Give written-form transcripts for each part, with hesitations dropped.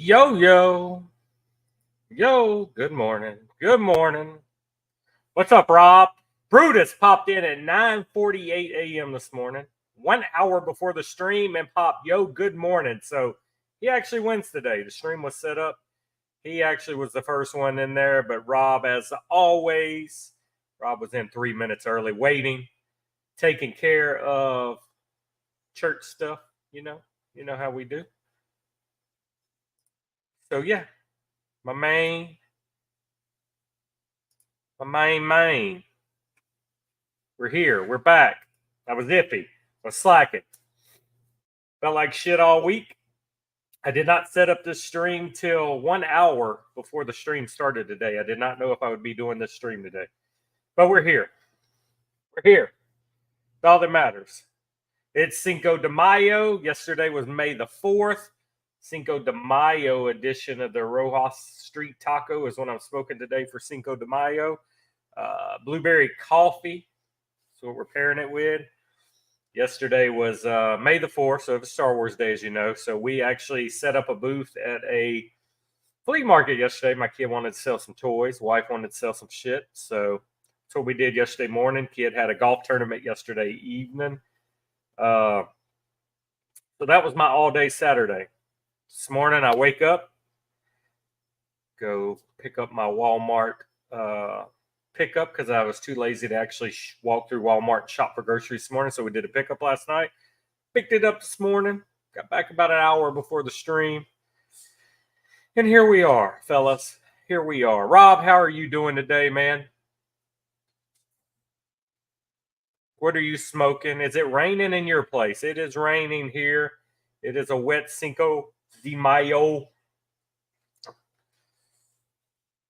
Yo, yo, yo, good morning. Good morning. What's up, Rob? Brutus popped in at 9:48 a.m. this morning, 1 hour before the stream, and popped, yo, good morning. So he actually wins today. The stream was set up. He actually was the first one in there, but Rob, as always, Rob was in 3 minutes early, waiting, taking care of church stuff, you know how we do. So yeah, my main. My main. We're here. We're back. I was iffy. I was slacking. Felt like shit all week. I did not set up this stream till 1 hour before the stream started today. I did not know if I would be doing this stream today. But we're here. We're here. That's all that matters. It's Cinco de Mayo. Yesterday was May the 4th. Cinco de Mayo edition of the Rojas Street Taco is what I'm smoking today for Cinco de Mayo. Blueberry coffee. That's what we're pairing it with. Yesterday was May the 4th, so it was Star Wars Day, as you know. So we actually set up a booth at a flea market yesterday. My kid wanted to sell some toys. Wife wanted to sell some shit. So that's what we did yesterday morning. Kid had a golf tournament yesterday evening. So that was my all-day Saturday. This morning I wake up, go pick up my Walmart pickup because I was too lazy to actually walk through Walmart and shop for groceries this morning. So we did a pickup last night. Picked it up this morning. Got back about an hour before the stream. And here we are, fellas. Here we are. Rob, how are you doing today, man? What are you smoking? Is it raining in your place? It is raining here. It is a wet Cinco de Mayo.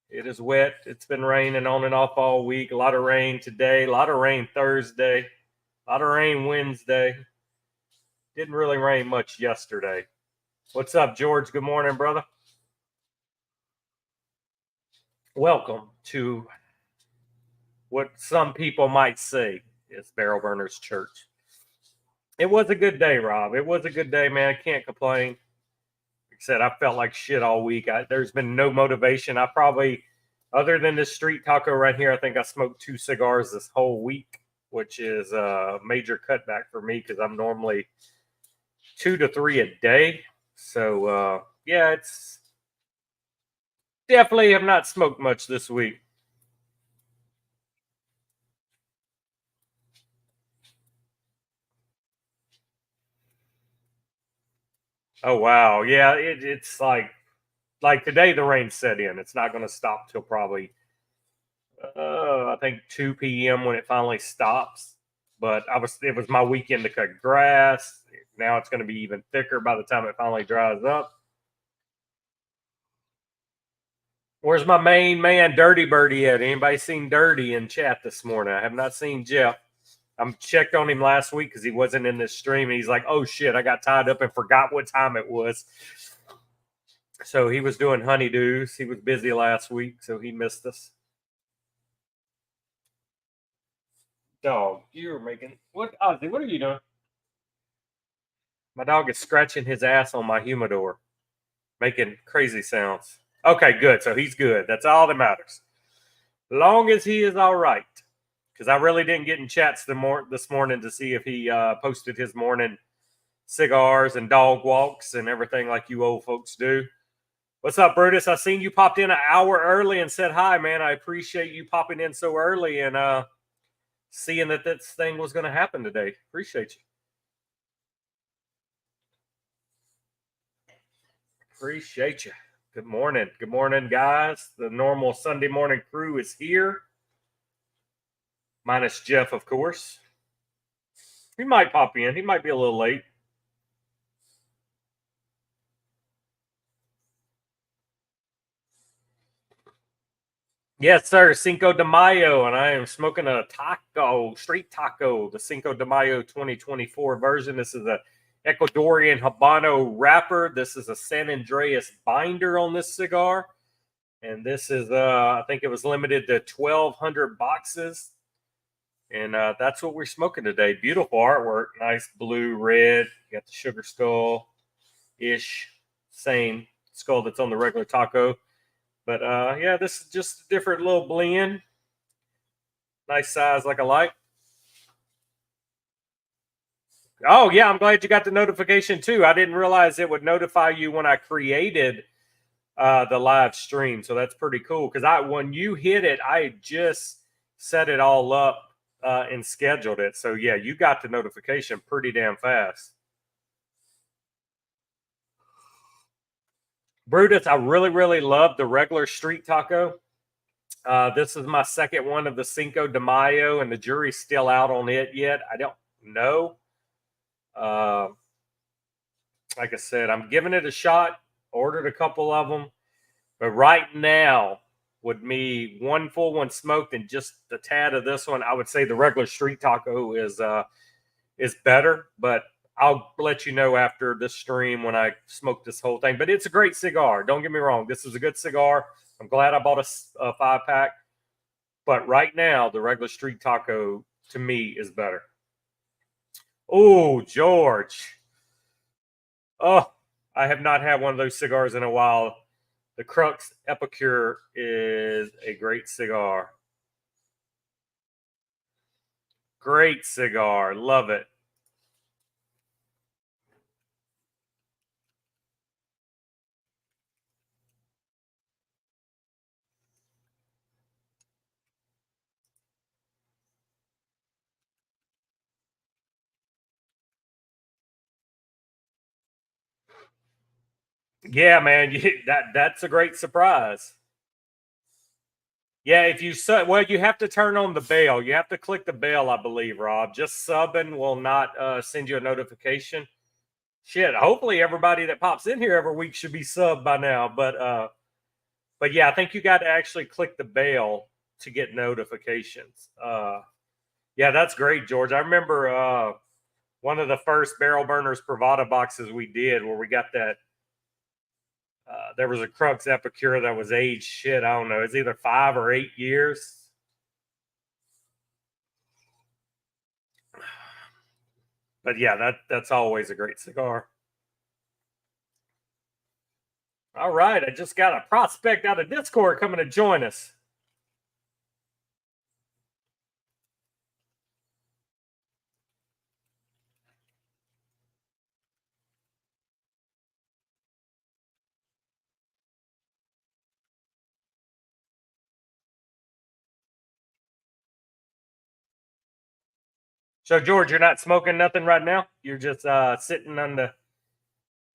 It is wet. It's been raining on and off all week. A lot of rain today. A lot of rain Thursday. A lot of rain Wednesday. Didn't really rain much yesterday. What's up, George? Good morning, brother. Welcome to what some people might say is Barrel Burners Church. It was a good day, Rob. It was a good day, man. I can't complain. Like I said, I felt like shit all week. There's been no motivation. I probably, other than this street taco right here, I think I smoked 2 cigars this whole week, which is a major cutback for me because I'm normally 2 to 3 a day. So, yeah, it's definitely have not smoked much this week. Oh, wow. Yeah, it's like today the rain set in. It's not going to stop till probably, I think 2 p.m. when it finally stops. But it was my weekend to cut grass. Now it's going to be even thicker by the time it finally dries up. Where's my main man, Dirty Birdie, at? Anybody seen Dirty in chat this morning? I have not seen Jeff. I checked on him last week because he wasn't in this stream. And he's like, oh, shit, I got tied up and forgot what time it was. So he was doing honeydews. He was busy last week, so he missed us. Dog, you're making... What, Ozzy, what are you doing? My dog is scratching his ass on my humidor, making crazy sounds. Okay, good. So he's good. That's all that matters. Long as he is all right. Because I really didn't get in chats this morning to see if he posted his morning cigars and dog walks and everything like you old folks do. What's up, Brutus? I seen you popped in an hour early and said hi, man. I appreciate you popping in so early and seeing that this thing was going to happen today. Appreciate you. Appreciate you. Good morning. Good morning, guys. The normal Sunday morning crew is here. Minus Jeff, of course. He might pop in. He might be a little late. Yes, sir. Cinco de Mayo, and I am smoking a taco, street taco, the Cinco de Mayo 2024 version. This is a Ecuadorian Habano wrapper. This is a San Andreas binder on this cigar. And this is, I think it was limited to 1,200 boxes. And that's what we're smoking today. Beautiful artwork. Nice blue, red. You got the sugar skull-ish. Same skull that's on the regular taco. But yeah, this is just a different little blend. Nice size, like I like. Oh yeah, I'm glad you got the notification too. I didn't realize it would notify you when I created the live stream, so that's pretty cool. Because when you hit it, I just set it all up and scheduled it. So yeah, you got the notification pretty damn fast. Brutus, I really love the regular street taco. This is my second one of the Cinco de Mayo, and the jury's still out on it yet. I don't know. Like I said, I'm giving it a shot. Ordered a couple of them, but right now, with me one full one smoked and just a tad of this one, I would say the regular street taco is better. But I'll let you know after this stream when I smoke this whole thing. But it's a great cigar. Don't get me wrong. This is a good cigar. I'm glad I bought a 5-pack. But right now, the regular street taco to me is better. Oh, George. Oh, I have not had one of those cigars in a while. The Crux Epicure is a great cigar. Great cigar. Love it. Yeah, man, that's a great surprise. Yeah, if you you have to turn on the bell. You have to click the bell, I believe, Rob. Just subbing will not send you a notification. Shit, hopefully everybody that pops in here every week should be subbed by now. But yeah, I think you got to actually click the bell to get notifications. Yeah, that's great, George. I remember one of the first Barrel Burners Pravada boxes we did where we got that. There was a Crux Epicure that was aged shit. I don't know. It's either 5 or 8 years. But yeah, that's always a great cigar. All right, I just got a prospect out of Discord coming to join us. So George, you're not smoking nothing right now. You're just sitting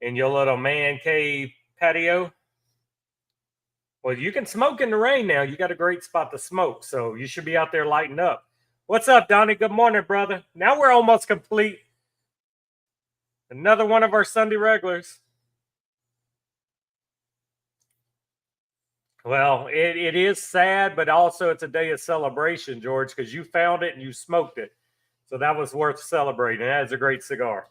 in your little man cave patio. Well, you can smoke in the rain now. You got a great spot to smoke, so you should be out there lighting up. What's up, Donnie? Good morning, brother. Now we're almost complete. Another one of our Sunday regulars. Well, it is sad, but also it's a day of celebration, George, because you found it and you smoked it. So that was worth celebrating. That is a great cigar.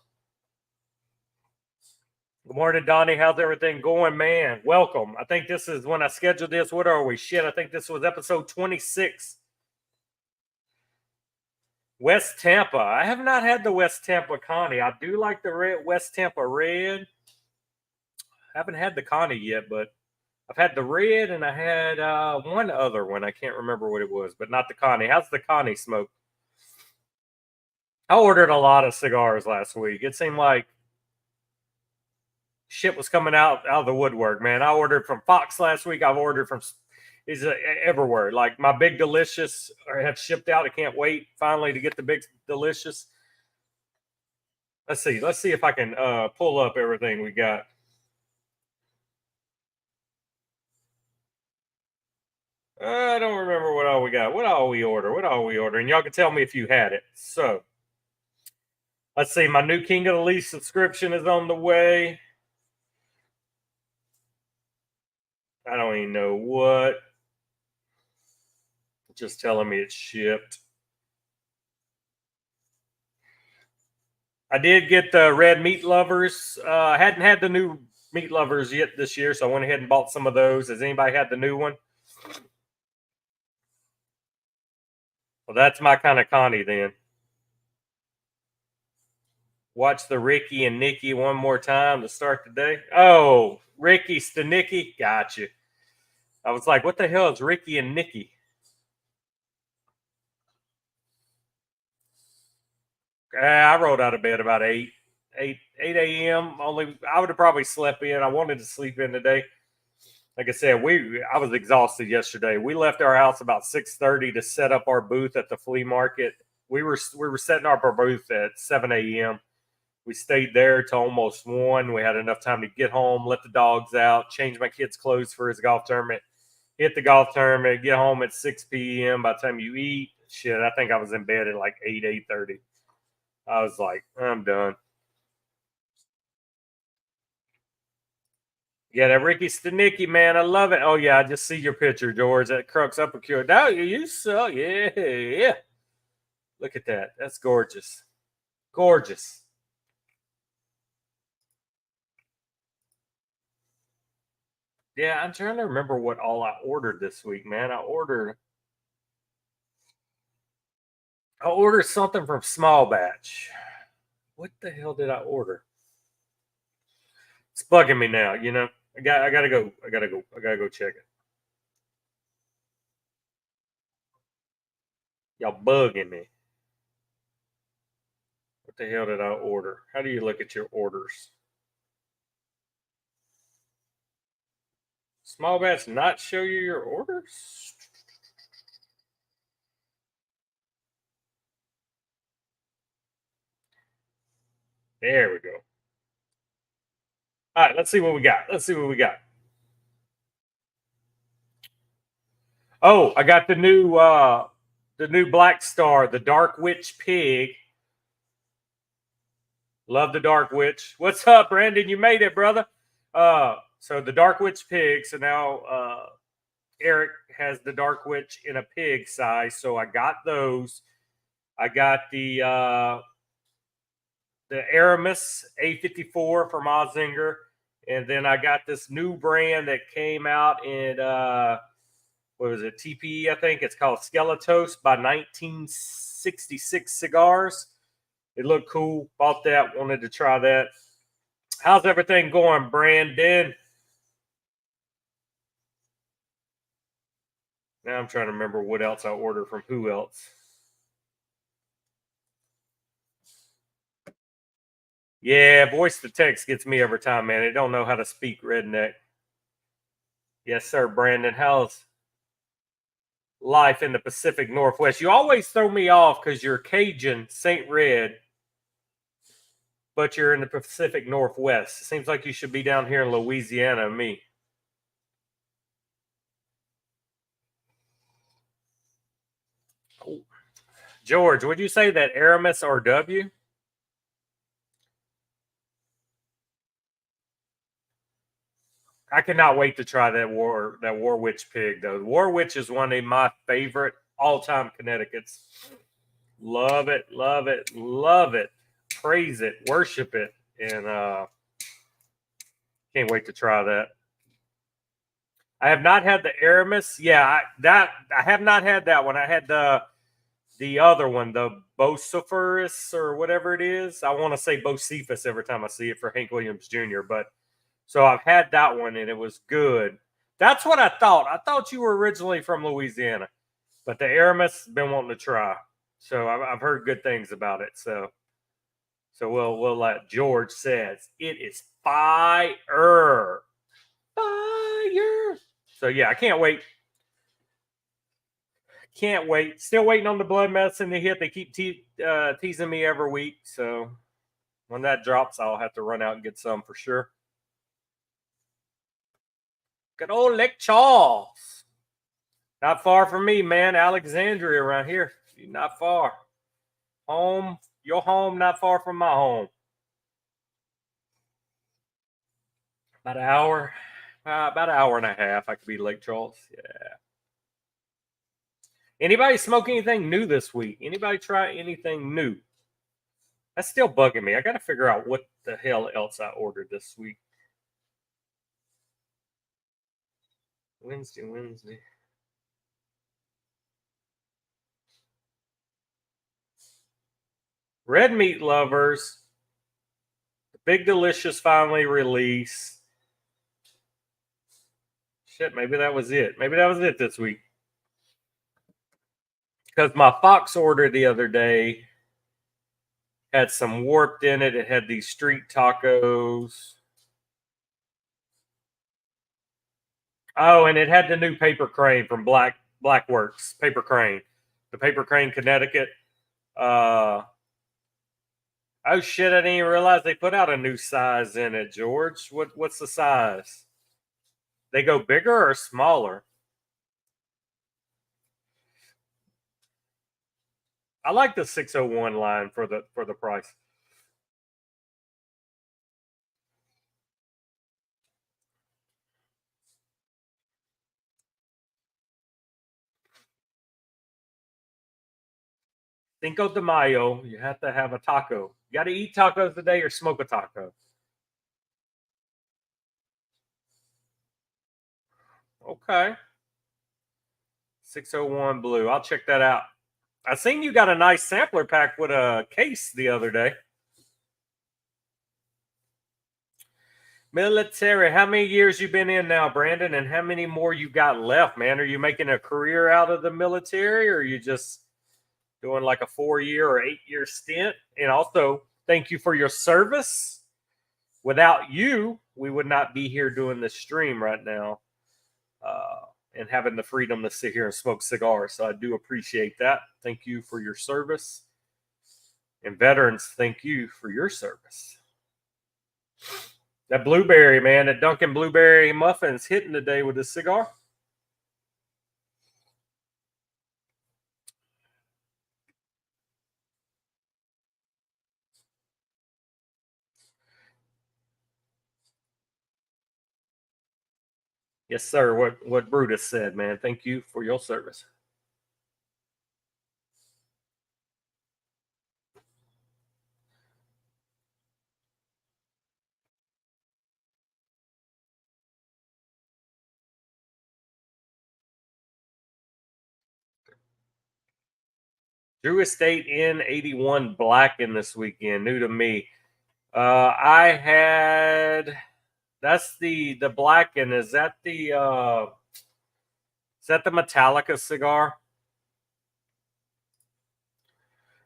Good morning, Donnie. How's everything going, man? Welcome. I think this is when I scheduled this. What are we? Shit, I think this was episode 26. West Tampa. I have not had the West Tampa Connie. I do like the West Tampa Red. I haven't had the Connie yet, but I've had the Red and I had one other one. I can't remember what it was, but not the Connie. How's the Connie smoke? I ordered a lot of cigars last week. It seemed like shit was coming out of the woodwork, man. I ordered from Fox last week. I've ordered from everywhere. Like my Big Delicious have shipped out. I can't wait finally to get the Big Delicious. Let's see if I can pull up everything we got. I don't remember what all we got. What all we order? And y'all can tell me if you had it. So let's see. My new King of the Leaf subscription is on the way. I don't even know what. Just telling me it's shipped. I did get the red meat lovers. I hadn't had the new meat lovers yet this year, so I went ahead and bought some of those. Has anybody had the new one? Well, that's my kind of Connie then. Watch the Ricky and Nikki one more time to start the day. Oh, Ricky Stanicki. Gotcha. I was like, what the hell is Ricky and Nikki? I rolled out of bed about 8 a.m. Only I would have probably slept in. I wanted to sleep in today. Like I said, I was exhausted yesterday. We left our house about 6:30 to set up our booth at the flea market. We were setting up our booth at 7 a.m. We stayed there till almost 1. We had enough time to get home, let the dogs out, change my kid's clothes for his golf tournament, hit the golf tournament, get home at 6 p.m. By the time you eat, shit, I think I was in bed at like 8:30. I was like, I'm done. Yeah, that Ricky Stanicki, man, I love it. Oh yeah, I just see your picture, George. That Crux Uppercut. Now you so yeah. Look at that. That's gorgeous. Gorgeous. Yeah, I'm trying to remember what all I ordered this week, man. I ordered something from Small Batch. What the hell did I order? It's bugging me now, you know. I gotta go. I gotta go check it. Y'all bugging me. What the hell did I order? How do you look at your orders? Small Batch not show you your orders? There we go. All right, let's see what we got. Oh, I got the new Black Star, the Dark Witch Pig. Love the Dark Witch. What's up, Brandon? You made it, brother. So the Dark Witch Pig. So now Eric has the Dark Witch in a pig size. So I got those. I got the Aramis A54 from Ozinger. And then I got this new brand that came out in what was it, TPE, I think. It's called Skeletos by 1966 Cigars. It looked cool. Bought that. Wanted to try that. How's everything going, Brandon? Now I'm trying to remember what else I ordered from who else. Yeah, voice to text gets me every time, man. They don't know how to speak redneck. Yes, sir, Brandon. How's life in the Pacific Northwest? You always throw me off because you're Cajun, St. Red, but you're in the Pacific Northwest. It seems like you should be down here in Louisiana, me. George, would you say that Aramis RW? I cannot wait to try that War Witch pig though. The War Witch is one of my favorite all-time Connecticut's. Love it, love it, love it. Praise it, worship it, and can't wait to try that. I have not had the Aramis. Yeah, I have not had that one. I had the other one, the Bocephorus or whatever it is. I want to say Bocephus every time I see it for Hank Williams Jr. But so I've had that one and it was good. That's what I thought. I thought you were originally from Louisiana, but the Aramis been wanting to try. So I've heard good things about it. So we'll let George says it is fire. Fire. So yeah, I can't wait. Can't wait. Still waiting on the blood medicine to hit. They keep teasing me every week. So when that drops, I'll have to run out and get some for sure. Good old Lake Charles. Not far from me, man. Alexandria around here. Not far. Home. Your home, not far from my home. About an hour. About an hour and a half. I could be Lake Charles. Yeah. Anybody smoke anything new this week? Anybody try anything new? That's still bugging me. I got to figure out what the hell else I ordered this week. Wednesday. Red meat lovers. The Big Delicious finally released. Shit, maybe that was it. Maybe that was it this week. Because my Fox order the other day had some warped in it. It had these street tacos. Oh, and it had the new paper crane from Blackworks Paper Crane, the Paper Crane Connecticut. Oh shit! I didn't even realize they put out a new size in it, George. What's the size? They go bigger or smaller? I like the 601 line for the price. Cinco de Mayo, you have to have a taco. You got to eat tacos today or smoke a taco. Okay. 601 blue. I'll check that out. I seen you got a nice sampler pack with a case the other day. Military. How many years you been in now, Brandon? And how many more you got left, man? Are you making a career out of the military, or are you just doing like a 4-year or 8-year stint? And also, thank you for your service. Without you, we would not be here doing this stream right now, and having the freedom to sit here and smoke cigars. So I do appreciate that. Thank you for your service. And veterans, thank you for your service. That blueberry, man, that Dunkin' Blueberry Muffin's hitting today with a cigar. Yes, sir. What Brutus said, man. Thank you for your service. Drew Estate N81 Black in this weekend. New to me. I had that's the black, and is that the Metallica cigar?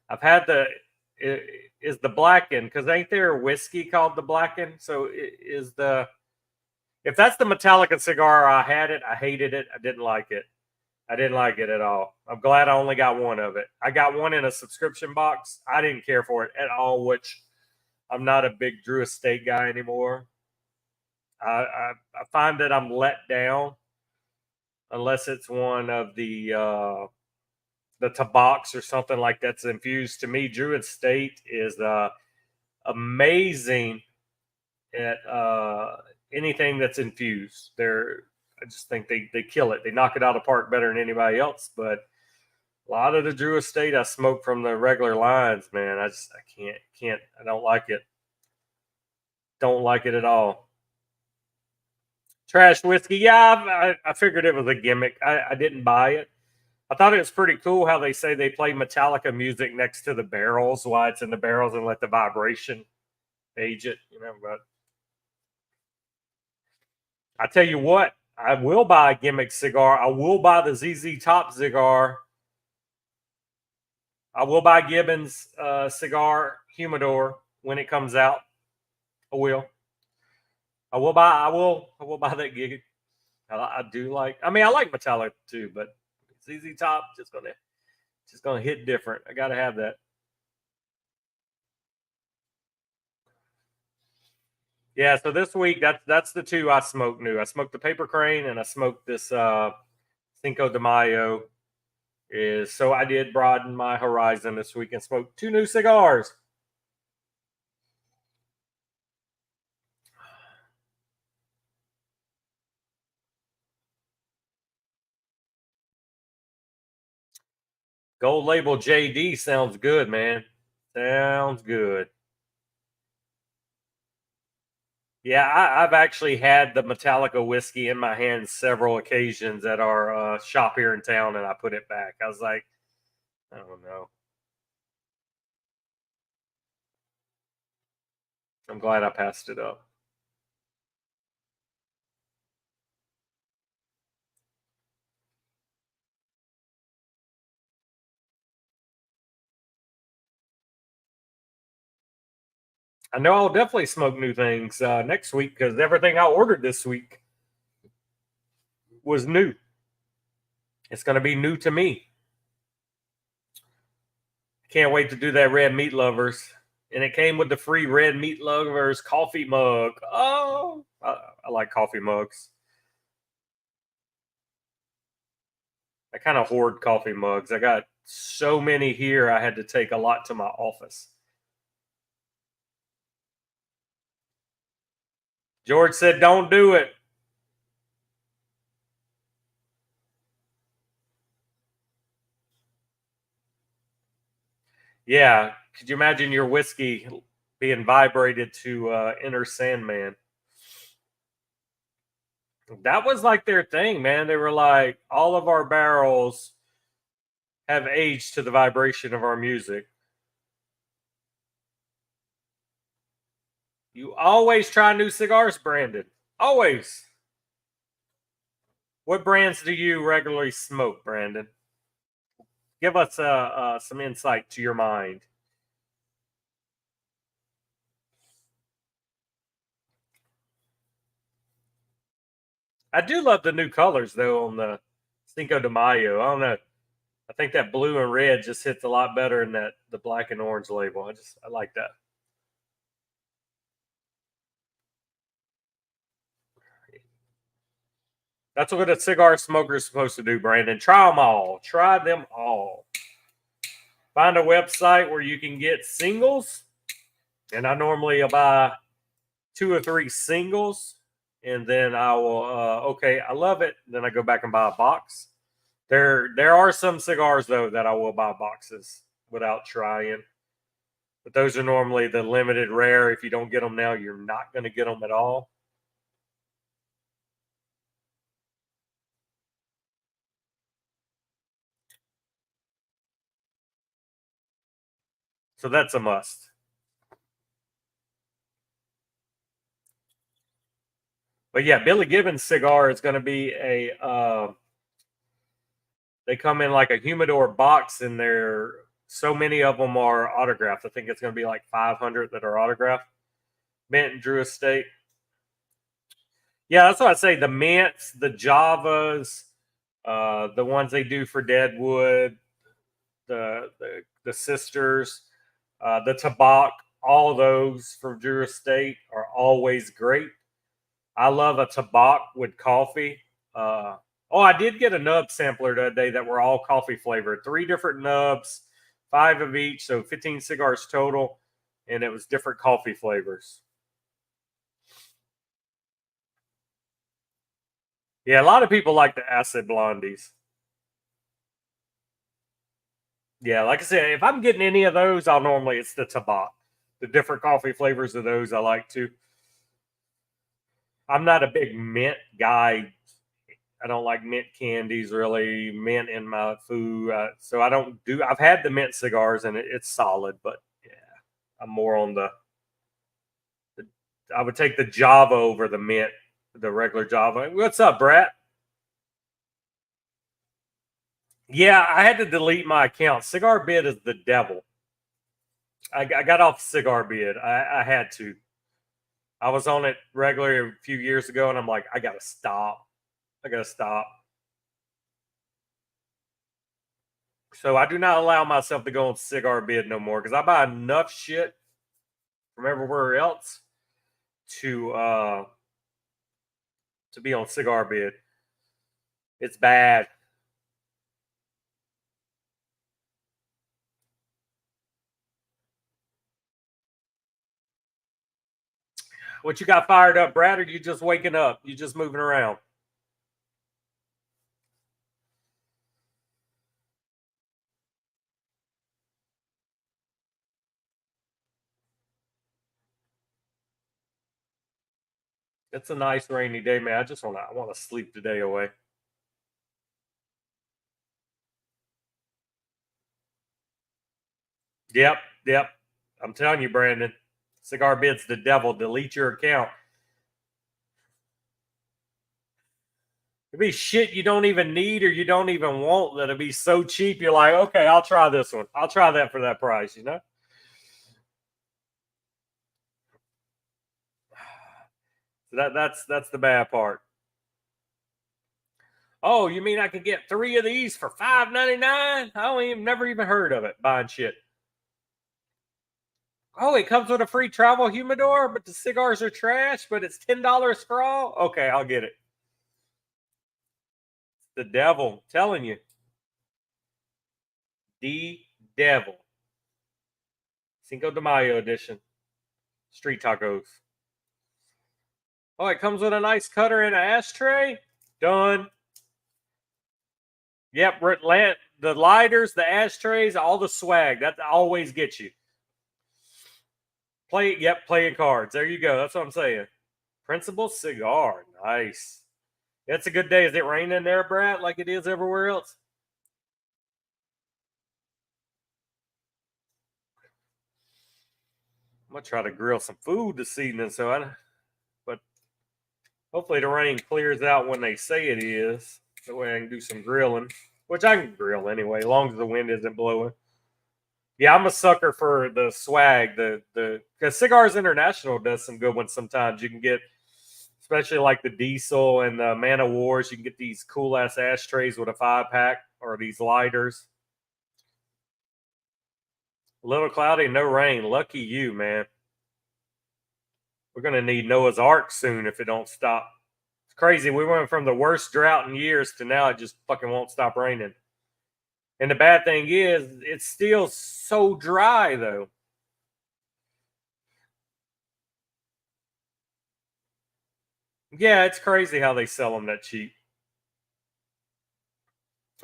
I've had is the Blacken, because ain't there a whiskey called the Blacken? So is the if that's the Metallica cigar, I had it. I hated it. I didn't like it. I didn't like it at all. I'm glad I only got one of it. I got one in a subscription box. I didn't care for it at all, which I'm not a big Drew Estate guy anymore. I find that I'm let down unless it's one of the tabacs or something like that's infused. To me, Drew Estate is amazing at anything that's infused. I just think they kill it. They knock it out of the park better than anybody else. But a lot of the Drew Estate I smoke from the regular lines, man. I can't. I don't like it. Don't like it at all. Trash whiskey. Yeah, I figured it was a gimmick. I didn't buy it. I thought it was pretty cool how they say they play Metallica music next to the barrels, why it's in the barrels, and let the vibration age it. But I tell you what, I will buy a gimmick cigar. I will buy the ZZ Top cigar. I will buy Gibbons cigar humidor when it comes out. I will. I will buy that gig. I do like. I mean, I like Metallica too, but ZZ Top just gonna hit different. I gotta have that. Yeah. So this week, that's the two I smoked new. I smoked the Paper Crane and I smoked this Cinco de Mayo. So I did broaden my horizon this week and smoked 2 new cigars. Gold label JD sounds good, man. Sounds good. Yeah, I've actually had the Metallica whiskey in my hands several occasions at our shop here in town, and I put it back. I was like, I don't know. I'm glad I passed it up. I know I'll definitely smoke new things next week because everything I ordered this week was new. It's going to be new to me. Can't wait to do that Red Meat Lovers. And it came with the free Red Meat Lovers coffee mug. Oh, I like coffee mugs. I kind of hoard coffee mugs. I got so many here, I had to take a lot to my office. George said, don't do it. Yeah. Could you imagine your whiskey being vibrated to Enter Sandman? That was like their thing, man. They were like, all of our barrels have aged to the vibration of our music. You always try new cigars, Brandon. Always. What brands do you regularly smoke, Brandon? Give us some insight to your mind. I do love the new colors though on the Cinco de Mayo. I don't know. I think that blue and red just hits a lot better than that the black and orange label. I like that. That's what a cigar smoker is supposed to do, Brandon. Try them all. Try them all. Find a website where you can get singles, and I normally buy 2 or 3 singles, and then I will. Okay, I love it. Then I go back and buy a box. There are some cigars though that I will buy boxes without trying, but those are normally the limited rare. If you don't get them now, you're not going to get them at all. So that's a must. But yeah, Billy Gibbons cigar is going to be a. They come in like a humidor box, and they're so many of them are autographed. I think it's going to be like 500 that are autographed. Mint and Drew Estate. Yeah, that's what I say. The mints, the Javas, the ones they do for Deadwood, the sisters, the Tabak, all those from Drew Estate are always great. I love a Tabak with coffee. Oh, I did get a nub sampler today that were all coffee flavored. 3 different nubs, 5 of each, so 15 cigars total, and it was different coffee flavors. Yeah, a lot of people like the acid blondies. Yeah, like I said, if I'm getting any of those, I'll normally it's the Tabak. The different coffee flavors of those I like too. I'm not a big mint guy. I don't like mint candies really, mint in my food. So I don't do. I've had the mint cigars and it's solid, but yeah, I'm more on the. I would take the Java over the mint, the regular Java. What's up, Brett? Yeah, I had to delete my account. Cigar Bid is the devil. I got off Cigar Bid. I had to. I was on it regularly a few years ago, and I'm like, I gotta stop. I gotta stop. So I do not allow myself to go on Cigar Bid no more because I buy enough shit from everywhere else to uh to be on Cigar Bid. It's bad. What you got fired up, Brad? Or you just waking up? You just moving around? It's a nice rainy day, man. I want to sleep the day away. Yep, yep. I'm telling you, Brandon. Cigar Bid's the devil. Delete your account. It'd be shit you don't even need or you don't even want that'll be so cheap. You're like, okay, I'll try this one. I'll try that for that price, you know? So that's the bad part. Oh, you mean I could get 3 of these for $5.99? I don't even never even heard of it. Buying shit. Oh, it comes with a free travel humidor, but the cigars are trash, but it's $10 for all? Okay, I'll get it. The devil, telling you. The devil. Cinco de Mayo edition. Street tacos. Oh, it comes with a nice cutter and an ashtray? Done. Yep, the lighters, the ashtrays, all the swag. That always gets you. Playing cards. There you go. That's what I'm saying. Principal cigar. Nice. It's a good day. Is it raining there, Brad, like it is everywhere else? I'm gonna try to grill some food this evening, but hopefully the rain clears out when they say it is. That way I can do some grilling, which I can grill anyway, as long as the wind isn't blowing. Yeah, I'm a sucker for the swag. Because Cigars International does some good ones sometimes. You can get, especially like the Diesel and the Man of Wars, you can get these cool ass ashtrays with a 5-pack or these lighters. A little cloudy, no rain. Lucky you, man. We're gonna need Noah's Ark soon if it don't stop. It's crazy. We went from the worst drought in years to now it just fucking won't stop raining. And the bad thing is, it's still so dry, though. Yeah, it's crazy how they sell them that cheap.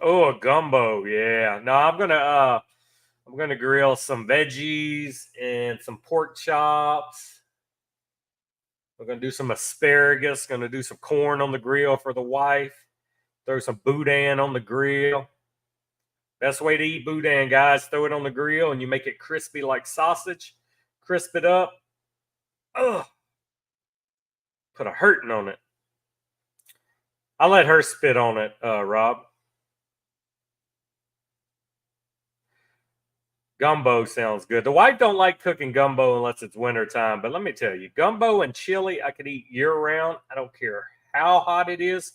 Oh, a gumbo, yeah. No, I'm gonna grill some veggies and some pork chops. We're gonna do some asparagus. Gonna do some corn on the grill for the wife. Throw some boudin on the grill. Best way to eat boudin, guys, throw it on the grill and you make it crispy like sausage. Crisp it up. Ugh. Put a hurting on it. I'll let her spit on it, Rob. Gumbo sounds good. The wife don't like cooking gumbo unless it's winter time. But let me tell you, gumbo and chili I could eat year round. I don't care how hot it is.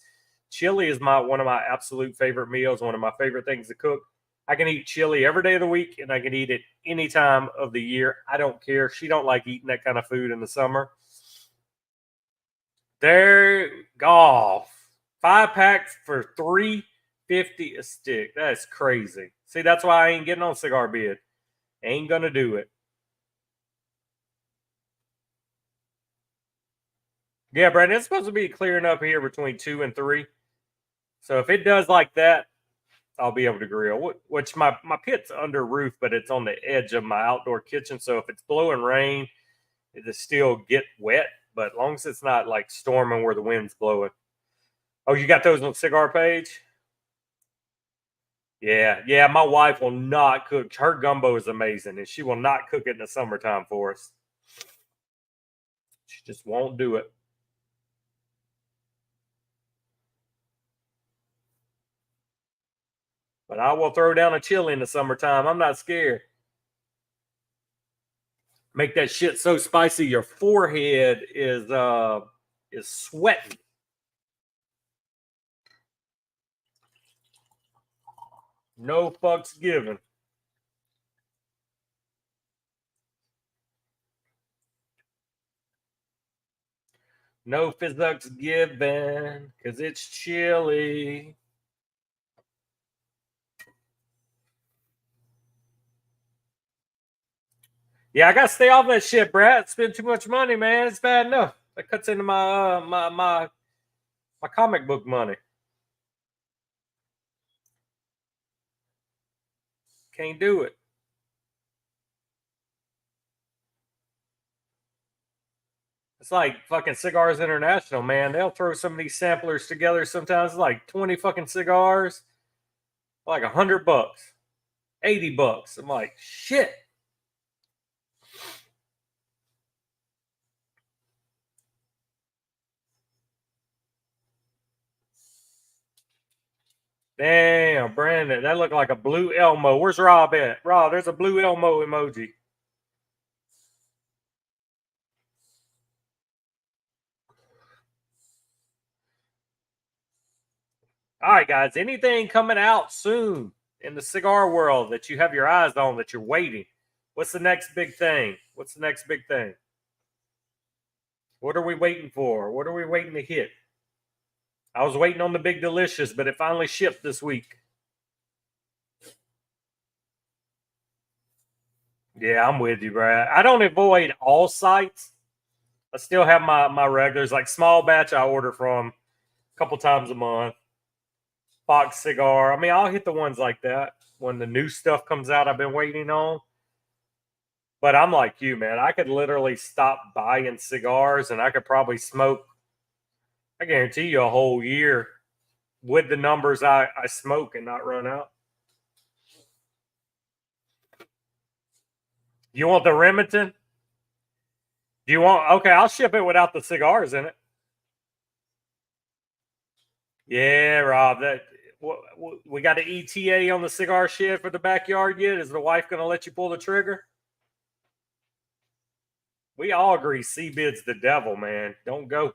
Chili is one of my absolute favorite meals, one of my favorite things to cook. I can eat chili every day of the week, and I can eat it any time of the year. I don't care. She don't like eating that kind of food in the summer. There, golf 5-packs for $3.50 a stick. That's crazy. See, that's why I ain't getting on cigar bid. Ain't gonna do it. Yeah, Brandon, it's supposed to be clearing up here between 2 and 3. So if it does like that, I'll be able to grill. Which my pit's under roof, but it's on the edge of my outdoor kitchen. So if it's blowing rain, it'll still get wet. But as long as it's not like storming where the wind's blowing. Oh, you got those on the cigar page? Yeah. My wife will not cook. Her gumbo is amazing, and she will not cook it in the summertime for us. She just won't do it. But I will throw down a chili in the summertime. I'm not scared. Make that shit so spicy your forehead is sweating. No fucks given. No physics given, because it's chilly. Yeah, I gotta stay off that shit, Brad. Spend too much money, man. It's bad enough. That cuts into my comic book money. Can't do it. It's like fucking Cigars International, man. They'll throw some of these samplers together sometimes. It's like 20 fucking cigars, like $100, $80. I'm like, shit. Damn, Brandon, that looked like a blue Elmo. Where's Rob at? Rob, there's a blue Elmo emoji. All right, guys. Anything coming out soon in the cigar world that you have your eyes on that you're waiting? What's the next big thing? What's the next big thing? What are we waiting for? What are we waiting to hit? I was waiting on the Big Delicious, but it finally shipped this week. Yeah, I'm with you, Brad. I don't avoid all sites. I still have my regulars, like small batch I order from a couple times a month. Box cigar. I mean, I'll hit the ones like that when the new stuff comes out I've been waiting on. But I'm like you, man. I could literally stop buying cigars and I could probably smoke, I guarantee you, a whole year with the numbers I smoke and not run out. You want the Remington? Do you want? Okay, I'll ship it without the cigars in it. Yeah, Rob. That we got an ETA on the cigar shed for the backyard yet? Is the wife going to let you pull the trigger? We all agree C-bid's the devil, man. Don't go.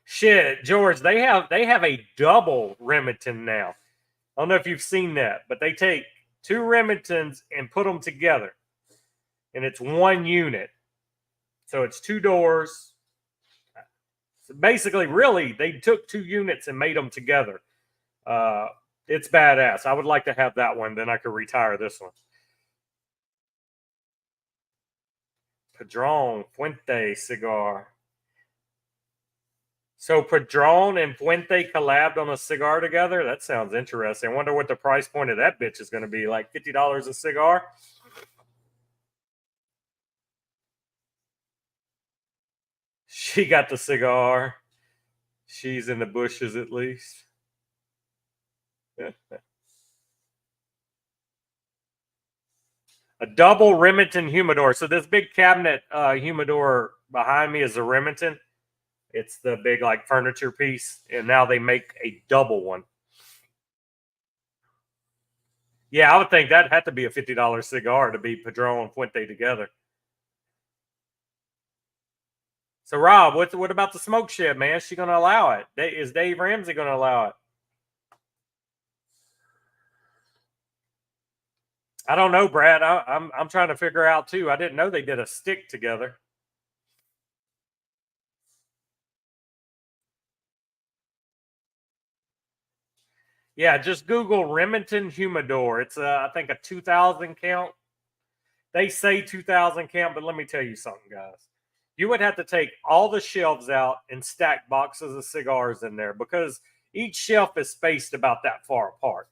Shit, George, they have a double Remington now. I don't know if you've seen that, but they take two Remingtons and put them together, and it's one unit. So it's two doors. So basically, really, they took two units and made them together. Uh, it's badass. I would like to have that one. Then I could retire this one. Padron Fuente cigar. So Padron and Fuente collabed on a cigar together. That sounds interesting. I wonder what the price point of that bitch is going to be. Like $50 a cigar. She got the cigar. She's in the bushes at least. A double Remington humidor. So this big cabinet humidor behind me is a Remington. It's the big like furniture piece, and now they make a double one. Yeah, I would think that had to be a $50 cigar to be Padron and Fuente together. So Rob, what about the smoke shed, man? Is she gonna allow it? Is Dave Ramsey gonna allow it? I don't know, Brad. I'm trying to figure out too. I didn't know they did a stick together. Yeah, just Google Remington humidor. It's I think a 2000 count. They say 2000 count, but let me tell you something, guys. You would have to take all the shelves out and stack boxes of cigars in there because each shelf is spaced about that far apart.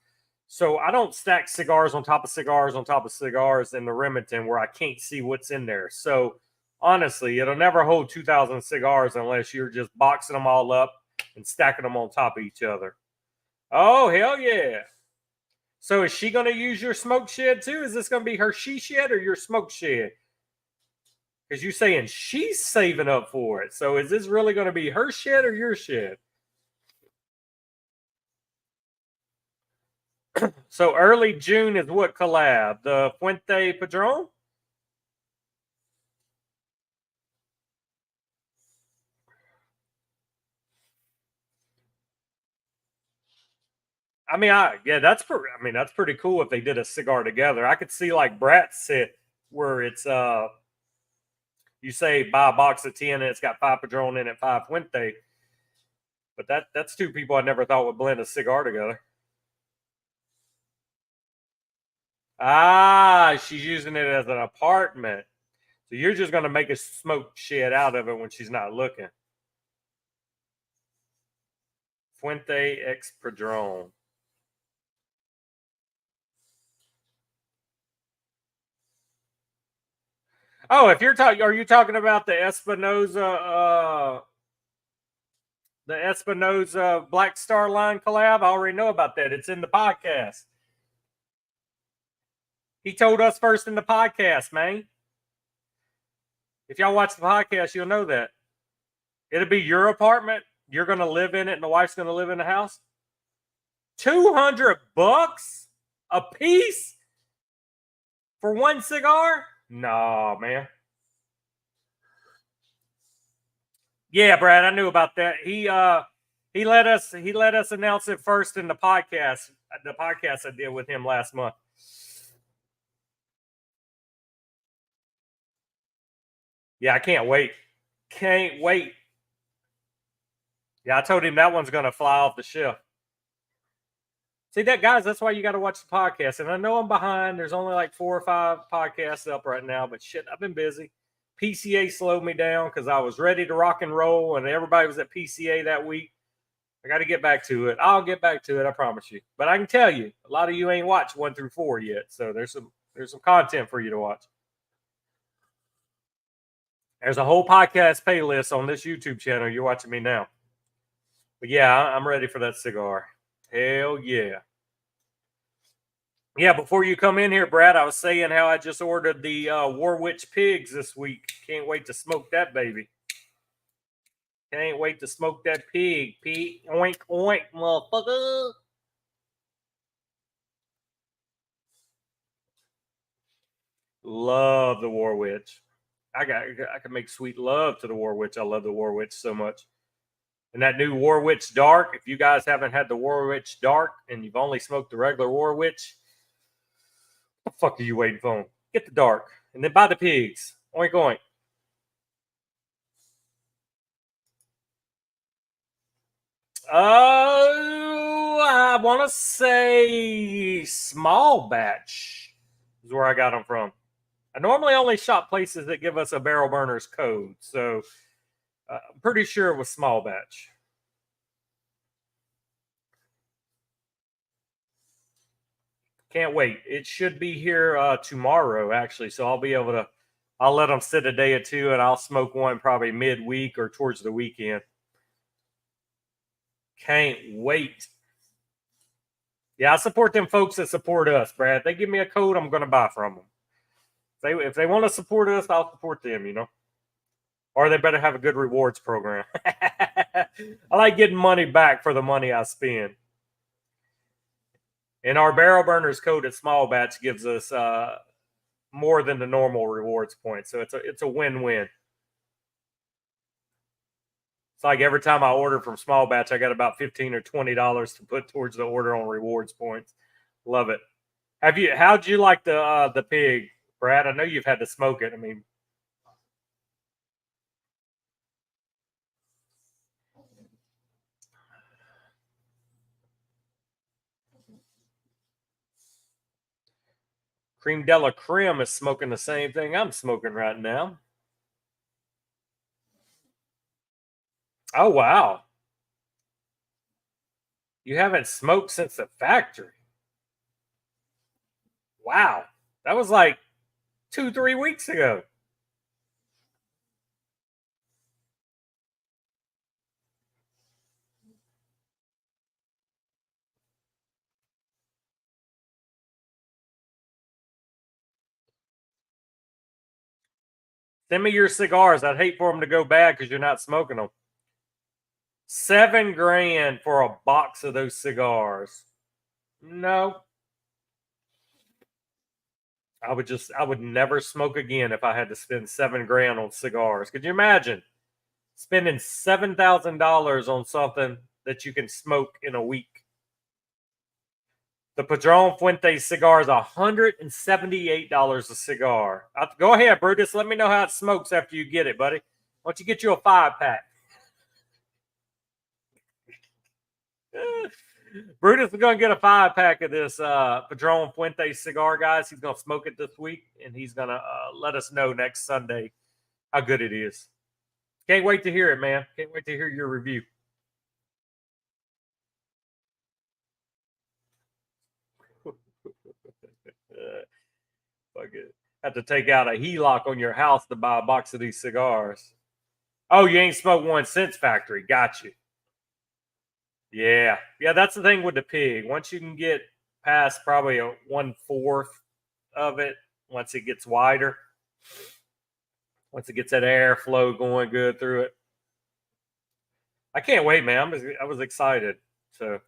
So I don't stack cigars on top of cigars on top of cigars in the Remington where I can't see what's in there. So honestly, it'll never hold 2000 cigars unless you're just boxing them all up and stacking them on top of each other. Oh, hell yeah. So is she going to use your smoke shed too? Is this going to be her she shed or your smoke shed? Because you're saying she's saving up for it. So is this really going to be her shed or your shed? So early June is what collab? The Fuente Padron? I mean, that's that's pretty cool if they did a cigar together. I could see like Brat sit where it's you say buy a box of 10 and it's got five Padron in it, five Fuente. But that's two people I never thought would blend a cigar together. Ah, she's using it as an apartment. So you're just going to make a smoke shed out of it when she's not looking. Fuente X Padron. Oh, if you're talking, are you talking about the Espinosa Black Star Line collab? I already know about that. It's in the podcast. He told us first in the podcast, man. If y'all watch the podcast, you'll know that. It'll be your apartment. You're going to live in it, and the wife's going to live in the house. $200 a piece for one cigar? No, man. Yeah, Brad, I knew about that. He let us announce it first in the podcast. The podcast I did with him last month. Yeah, I can't wait. Can't wait. Yeah, I told him that one's going to fly off the shelf. See that, guys? That's why you got to watch the podcast. And I know I'm behind. There's only like 4 or 5 podcasts up right now, but shit, I've been busy. PCA slowed me down because I was ready to rock and roll, and everybody was at PCA that week. I got to get back to it. I'll get back to it, I promise you. But I can tell you, a lot of you ain't watched 1 through 4 yet, so there's some content for you to watch. There's a whole podcast playlist on this YouTube channel. You're watching me now. But yeah, I'm ready for that cigar. Hell yeah. Yeah, before you come in here, Brad, I was saying how I just ordered the Warwich pigs this week. Can't wait to smoke that baby. Can't wait to smoke that pig, Pete. Oink, oink, motherfucker. Love the Warwich. I can make sweet love to the Warwich. I love the Warwich so much. And that new Warwich Dark, if you guys haven't had the Warwich Dark and you've only smoked the regular Warwich, what the fuck are you waiting for? Get the Dark and then buy the pigs. Oink, oink. I want to say small batch is where I got them from. I normally only shop places that give us a Barrel Burners code, so I'm pretty sure it was small batch. Can't wait. It should be here tomorrow, actually, so I'll be able to. I'll let them sit a day or two, and I'll smoke one probably midweek or towards the weekend. Can't wait. Yeah, I support them folks that support us, Brad. They give me a code, I'm going to buy from them. If they want to support us, I'll support them, you know. Or they better have a good rewards program. I like getting money back for the money I spend. And our Barrel Burners code at Small Batch gives us more than the normal rewards points. So it's a win-win. It's like every time I order from Small Batch, I got about $15 or $20 to put towards the order on rewards points. Love it. How'd you like the pig, Brad? I know you've had to smoke it. I mean, Cream de la Creme is smoking the same thing I'm smoking right now. Oh, wow. You haven't smoked since the factory. Wow. That was like 2-3 weeks ago. Send me your cigars. I'd hate for them to go bad because you're not smoking them. $7,000 for a box of those cigars. No. I would never smoke again if I had to spend $7,000 on cigars. Could you imagine spending $7,000 on something that you can smoke in a week? The Padron Fuentes cigar is $178 a cigar. Go ahead, Brutus. Let me know how it smokes after you get it, buddy. Why don't you get you a 5-pack? Brutus is going to get a 5-pack of this Padron Fuentes cigar, guys. He's going to smoke it this week, and he's going to let us know next Sunday how good it is. Can't wait to hear it, man. Can't wait to hear your review. Fuck it. Have to take out a HELOC on your house to buy a box of these cigars. Oh, you ain't smoked one since factory. Got you. Yeah. Yeah, that's the thing with the pig. Once you can get past probably a 1/4 of it, once it gets wider, once it gets that airflow going good through it. I can't wait, man. I was excited. So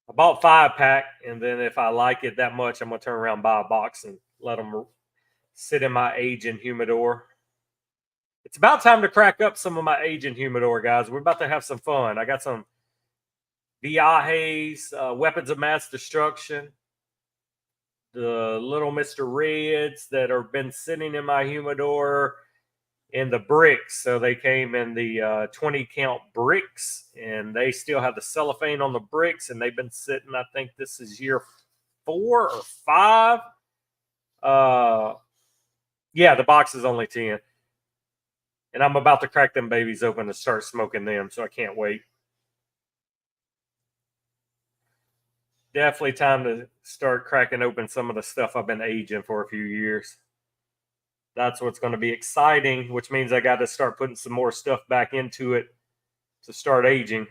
I bought 5-pack, and then if I like it that much, I'm gonna turn around and buy a box and let them sit in my aging humidor. It's about time to crack up some of my aging humidor, guys. We're about to have some fun. I got some Viajes, weapons of mass destruction, the little Mr. Reds that have been sitting in my humidor in the bricks. So they came in the 20 count bricks, and they still have the cellophane on the bricks, and they've been sitting, I think this is year 4 or 5. Yeah, the box is only 10. And I'm about to crack them babies open and start smoking them, so I can't wait. Definitely time to start cracking open some of the stuff I've been aging for a few years. That's what's going to be exciting, which means I got to start putting some more stuff back into it to start aging.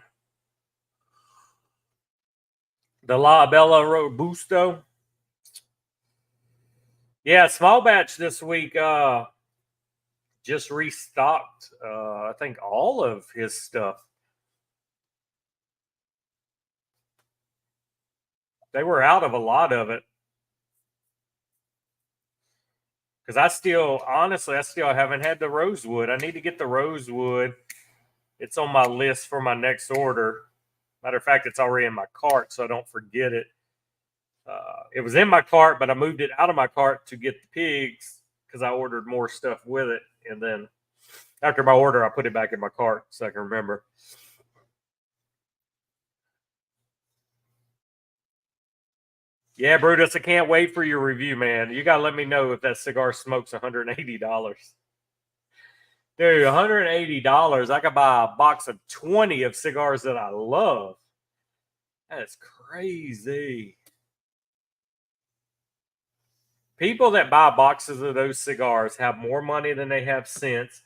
The La Bella Robusto. Yeah, small batch this week. Just restocked, I think, all of his stuff. They were out of a lot of it. Because I still haven't had the rosewood. I need to get the rosewood. It's on my list for my next order. Matter of fact, it's already in my cart, so I don't forget it. It was in my cart, but I moved it out of my cart to get the pigs because I ordered more stuff with it. And then after my order, I put it back in my cart so I can remember. Yeah, Brutus, I can't wait for your review, man. You got to let me know if that cigar smokes $180. Dude, $180. I could buy a box of 20 of cigars that I love. That's crazy. People that buy boxes of those cigars have more money than they have sense.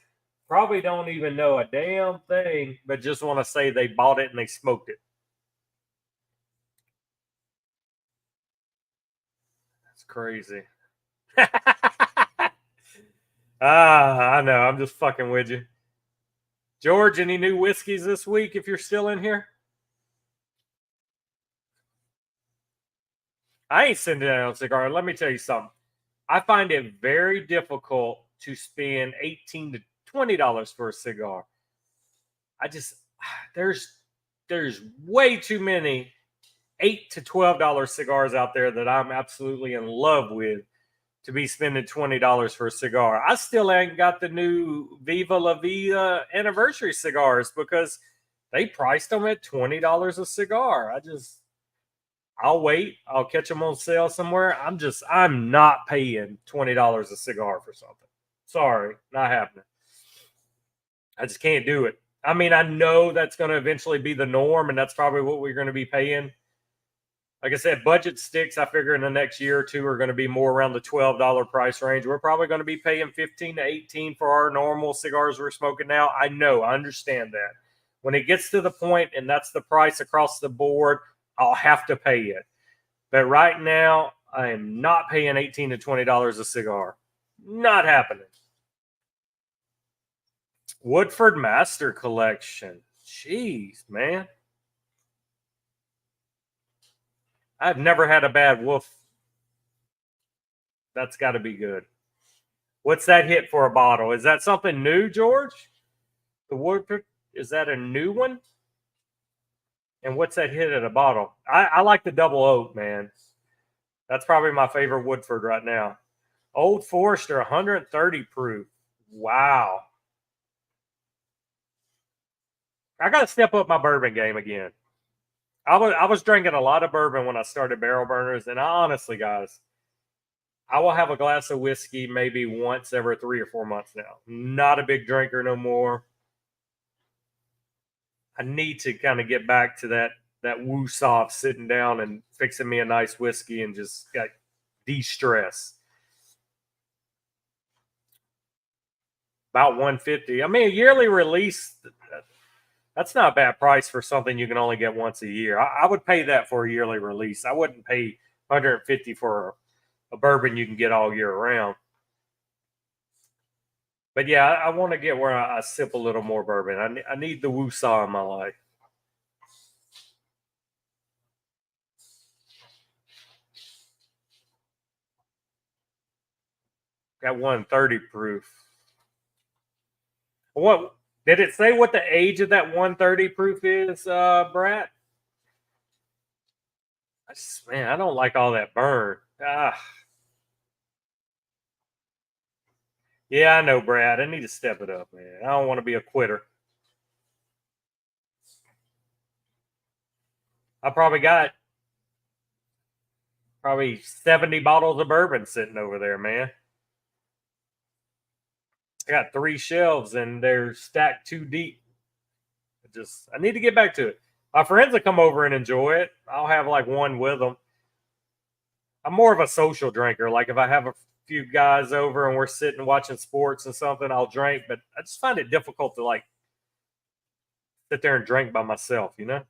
Probably don't even know a damn thing, but just want to say they bought it and they smoked it. That's crazy. I know. I'm just fucking with you. George, any new whiskeys this week if you're still in here? I ain't sending out a cigar. Let me tell you something. I find it very difficult to spend $18 to $20 for a cigar. There's way too many $8 to $12 cigars out there that I'm absolutely in love with to be spending $20 for a cigar. I still ain't got the new Viva La Vida anniversary cigars because they priced them at $20 a cigar. I'll wait. I'll catch them on sale somewhere. I'm not paying $20 a cigar for something. Sorry, not happening. I just can't do it. I mean, I know that's going to eventually be the norm, and that's probably what we're going to be paying. Like I said, budget sticks, I figure in the next year or two are going to be more around the $12 price range. We're probably going to be paying $15 to $18 for our normal cigars we're smoking now. I know, I understand that. When it gets to the point and that's the price across the board, I'll have to pay it. But right now, I am not paying $18 to $20 a cigar. Not happening. Woodford Master Collection. Jeez, man. I've never had a bad wolf. That's got to be good. What's that hit for a bottle? Is that something new, George? The Woodford, is that a new one? And what's that hit at a bottle? I like the double oak, man. That's probably my favorite Woodford right now. Old Forester, 130 proof. Wow. I got to step up my bourbon game again. I was drinking a lot of bourbon when I started Barrel Burners, and honestly, guys, I will have a glass of whiskey maybe once every 3 or 4 months now. Not a big drinker no more. I need to kind of get back to that woo-soft, sitting down and fixing me a nice whiskey and just de-stress. About $150. I mean, a yearly release, that's not a bad price for something you can only get once a year. I would pay that for a yearly release. I wouldn't pay $150 for a bourbon you can get all year round. But yeah, I want to get where I sip a little more bourbon. I need the woo-saw in my life. Got 130 proof. What did it say? What the age of that 130 proof is, Brad? Man, I don't like all that burn. Yeah, I know, Brad. I need to step it up, man. I don't want to be a quitter. I got probably 70 bottles of bourbon sitting over there, man. I got 3 shelves and they're stacked too deep. I need to get back to it. My friends will come over and enjoy it. I'll have like one with them. I'm more of a social drinker. Like if I have a few guys over and we're sitting watching sports and something, I'll drink. But I just find it difficult to like sit there and drink by myself, you know?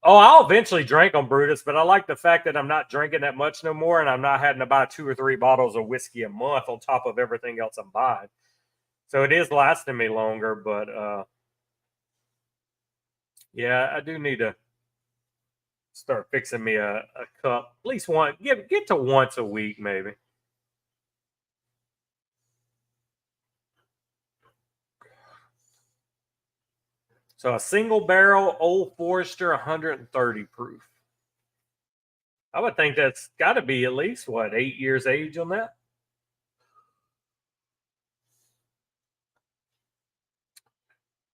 Oh, I'll eventually drink on Brutus, but I like the fact that I'm not drinking that much no more, and I'm not having to buy 2 or 3 bottles of whiskey a month on top of everything else I'm buying. So it is lasting me longer, but yeah, I do need to start fixing me a cup, at least one. Get to once a week, maybe. So a single barrel Old Forester 130 proof. I would think that's got to be at least what 8 years age on that.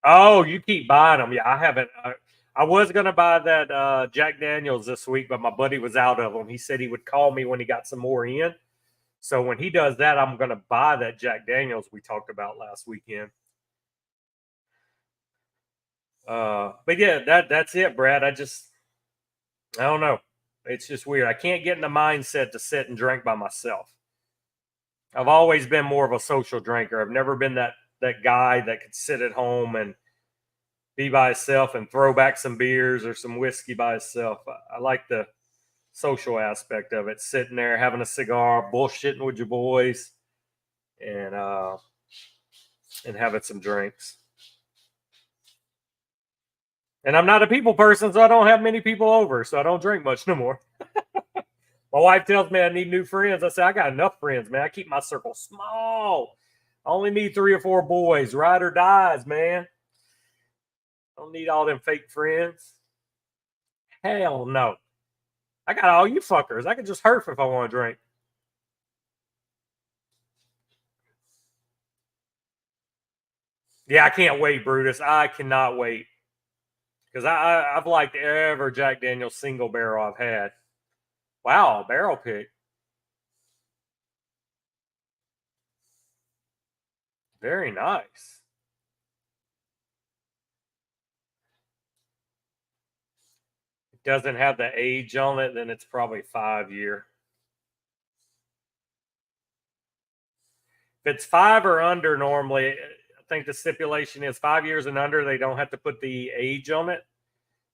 Oh, you keep buying them. Yeah, I haven't. I was gonna buy that Jack Daniels this week, but my buddy was out of them. He said he would call me when he got some more in. So when he does that, I'm gonna buy that Jack Daniels we talked about last weekend. But yeah, that's it, Brad. I don't know. It's just weird. I can't get in the mindset to sit and drink by myself. I've always been more of a social drinker. I've never been that guy that could sit at home and be by himself and throw back some beers or some whiskey by himself. I like the social aspect of it, sitting there having a cigar, bullshitting with your boys, and having some drinks. And I'm not a people person, so I don't have many people over, so I don't drink much no more. My wife tells me I need new friends. I say I got enough friends, man. I keep my circle small. I only need 3 or 4 boys, ride or dies, man. I don't need all them fake friends. Hell no. I got all you fuckers. I can just hurf if I want to drink. Yeah, I can't wait, Brutus. I cannot wait. Because I've liked every Jack Daniel's single barrel I've had. Wow, barrel pick. Very nice. It doesn't have the age on it, then it's probably 5-year. If it's 5 or under, normally, I think the stipulation is 5 years and under. They don't have to put the age on it.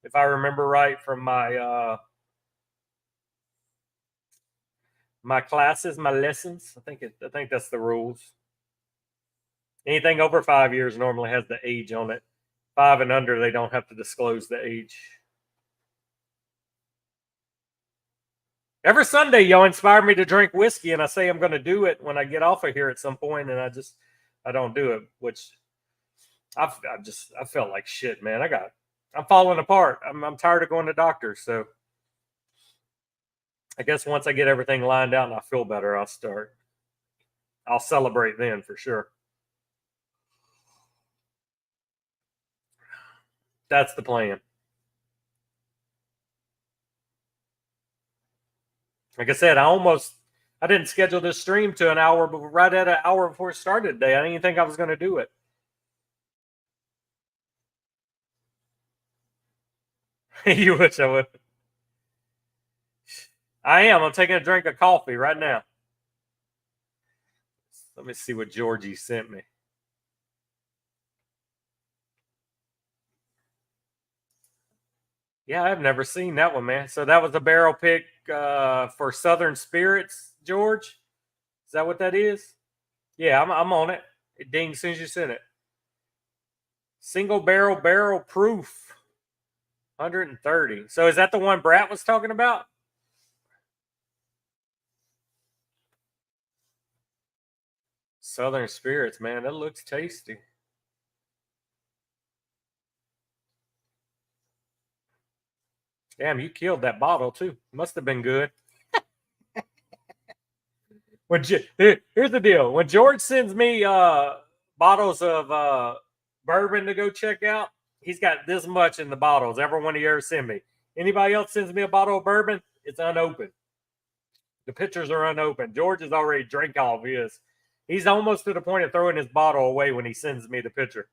If I remember right from my classes, my lessons, I think that's the rules. Anything over 5 years normally has the age on it. 5 and under, they don't have to disclose the age. Every Sunday, y'all inspire me to drink whiskey, and I say I'm going to do it when I get off of here at some point, and I don't do it, which I felt like shit, man. I'm falling apart. I'm tired of going to doctors, so I guess once I get everything lined out and I feel better, I'll celebrate then for sure. That's the plan. Like I said, I didn't schedule this stream to an hour, but right at an hour before it started today. I didn't even think I was going to do it. You wish I would. I am. I'm taking a drink of coffee right now. Let me see what Georgie sent me. Yeah, I've never seen that one, man. So that was a barrel pick for Southern Spirits, George. Is that what that is? Yeah, I'm on it. It dinged as soon as you sent it. Single barrel proof, 130. So is that the one Brat was talking about? Southern Spirits, man. That looks tasty. Damn, you killed that bottle too. Must have been good. Here's the deal. When George sends me bottles of bourbon to go check out, he's got this much in the bottles. Every one he ever send me. Anybody else sends me a bottle of bourbon, it's unopened. The pitchers are unopened. George has already drank all of his. He's almost to the point of throwing his bottle away when he sends me the pitcher.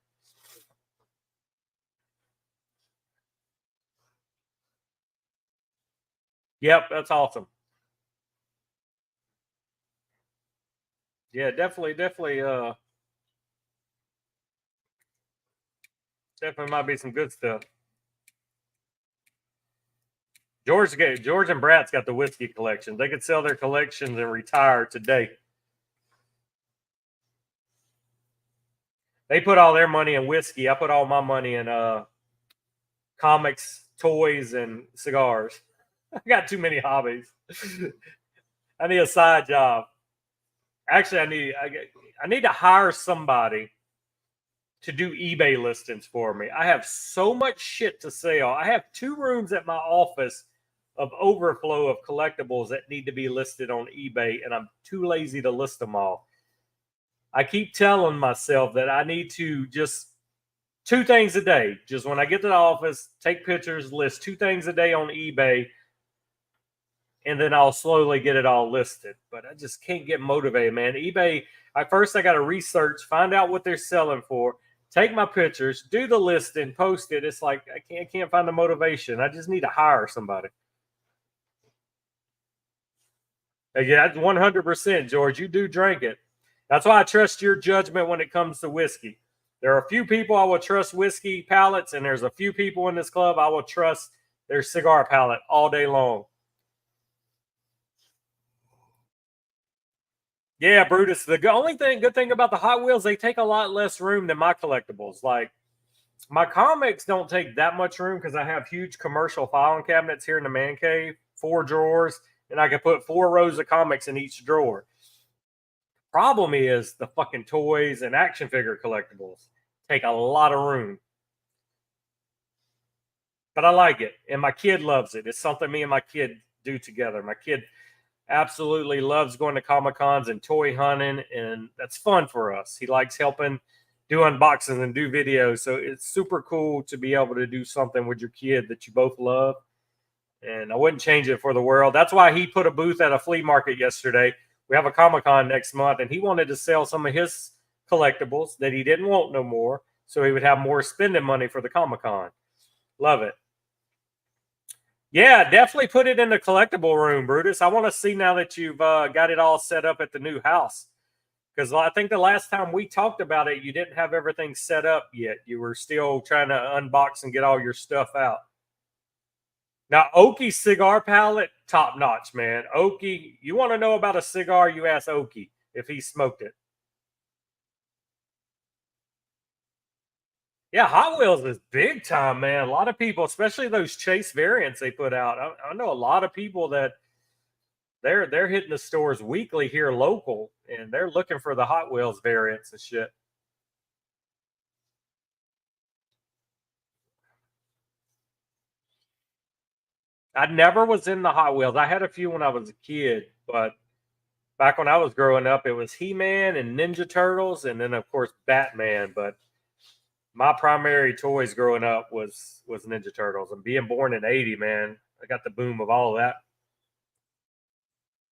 Yep, that's awesome. Yeah, definitely might be some good stuff. George and Brat's got the whiskey collection. They could sell their collections and retire today. They put all their money in whiskey. I put all my money in comics, toys, and cigars. I got too many hobbies. I need a side job. Actually, I need to hire somebody to do eBay listings for me. I have so much shit to sell. I have 2 rooms at my office of overflow of collectibles that need to be listed on eBay, and I'm too lazy to list them all. I keep telling myself that I need to just 2 things a day. Just when I get to the office, take pictures, list 2 things a day on eBay, and then I'll slowly get it all listed. But I just can't get motivated, man. eBay, I got to research, find out what they're selling for, take my pictures, do the listing, post it. It's like I can't find the motivation. I just need to hire somebody. Yeah, 100%, George. You do drink it. That's why I trust your judgment when it comes to whiskey. There are a few people I will trust whiskey palates, and there's a few people in this club I will trust their cigar palate all day long. Yeah, Brutus. The only good thing about the Hot Wheels, they take a lot less room than my collectibles. Like my comics don't take that much room because I have huge commercial filing cabinets here in the man cave, 4 drawers, and I can put 4 rows of comics in each drawer. Problem is the fucking toys and action figure collectibles take a lot of room. But I like it, and my kid loves it. It's something me and my kid do together. My kid absolutely loves going to Comic Cons and toy hunting, and that's fun for us. He likes helping do unboxings and do videos, so it's super cool to be able to do something with your kid that you both love. And I wouldn't change it for the world. That's why he put a booth at a flea market yesterday. We have a Comic Con next month, and he wanted to sell some of his collectibles that he didn't want no more, so he would have more spending money for the Comic Con. Love it. Yeah, definitely put it in the collectible room, Brutus. I want to see now that you've got it all set up at the new house. Because I think the last time we talked about it, you didn't have everything set up yet. You were still trying to unbox and get all your stuff out. Now, Oki's cigar palette, top notch, man. Oki, you want to know about a cigar, you ask Oki if he smoked it. Yeah, Hot Wheels is big time, man. A lot of people, especially those Chase variants they put out. I know a lot of people that they're hitting the stores weekly here local, and they're looking for the Hot Wheels variants and shit. I never was in the Hot Wheels. I had a few when I was a kid, but back when I was growing up, it was He-Man and Ninja Turtles, and then of course Batman. But my primary toys growing up was Ninja Turtles. And being born in '80, man, I got the boom of all of that.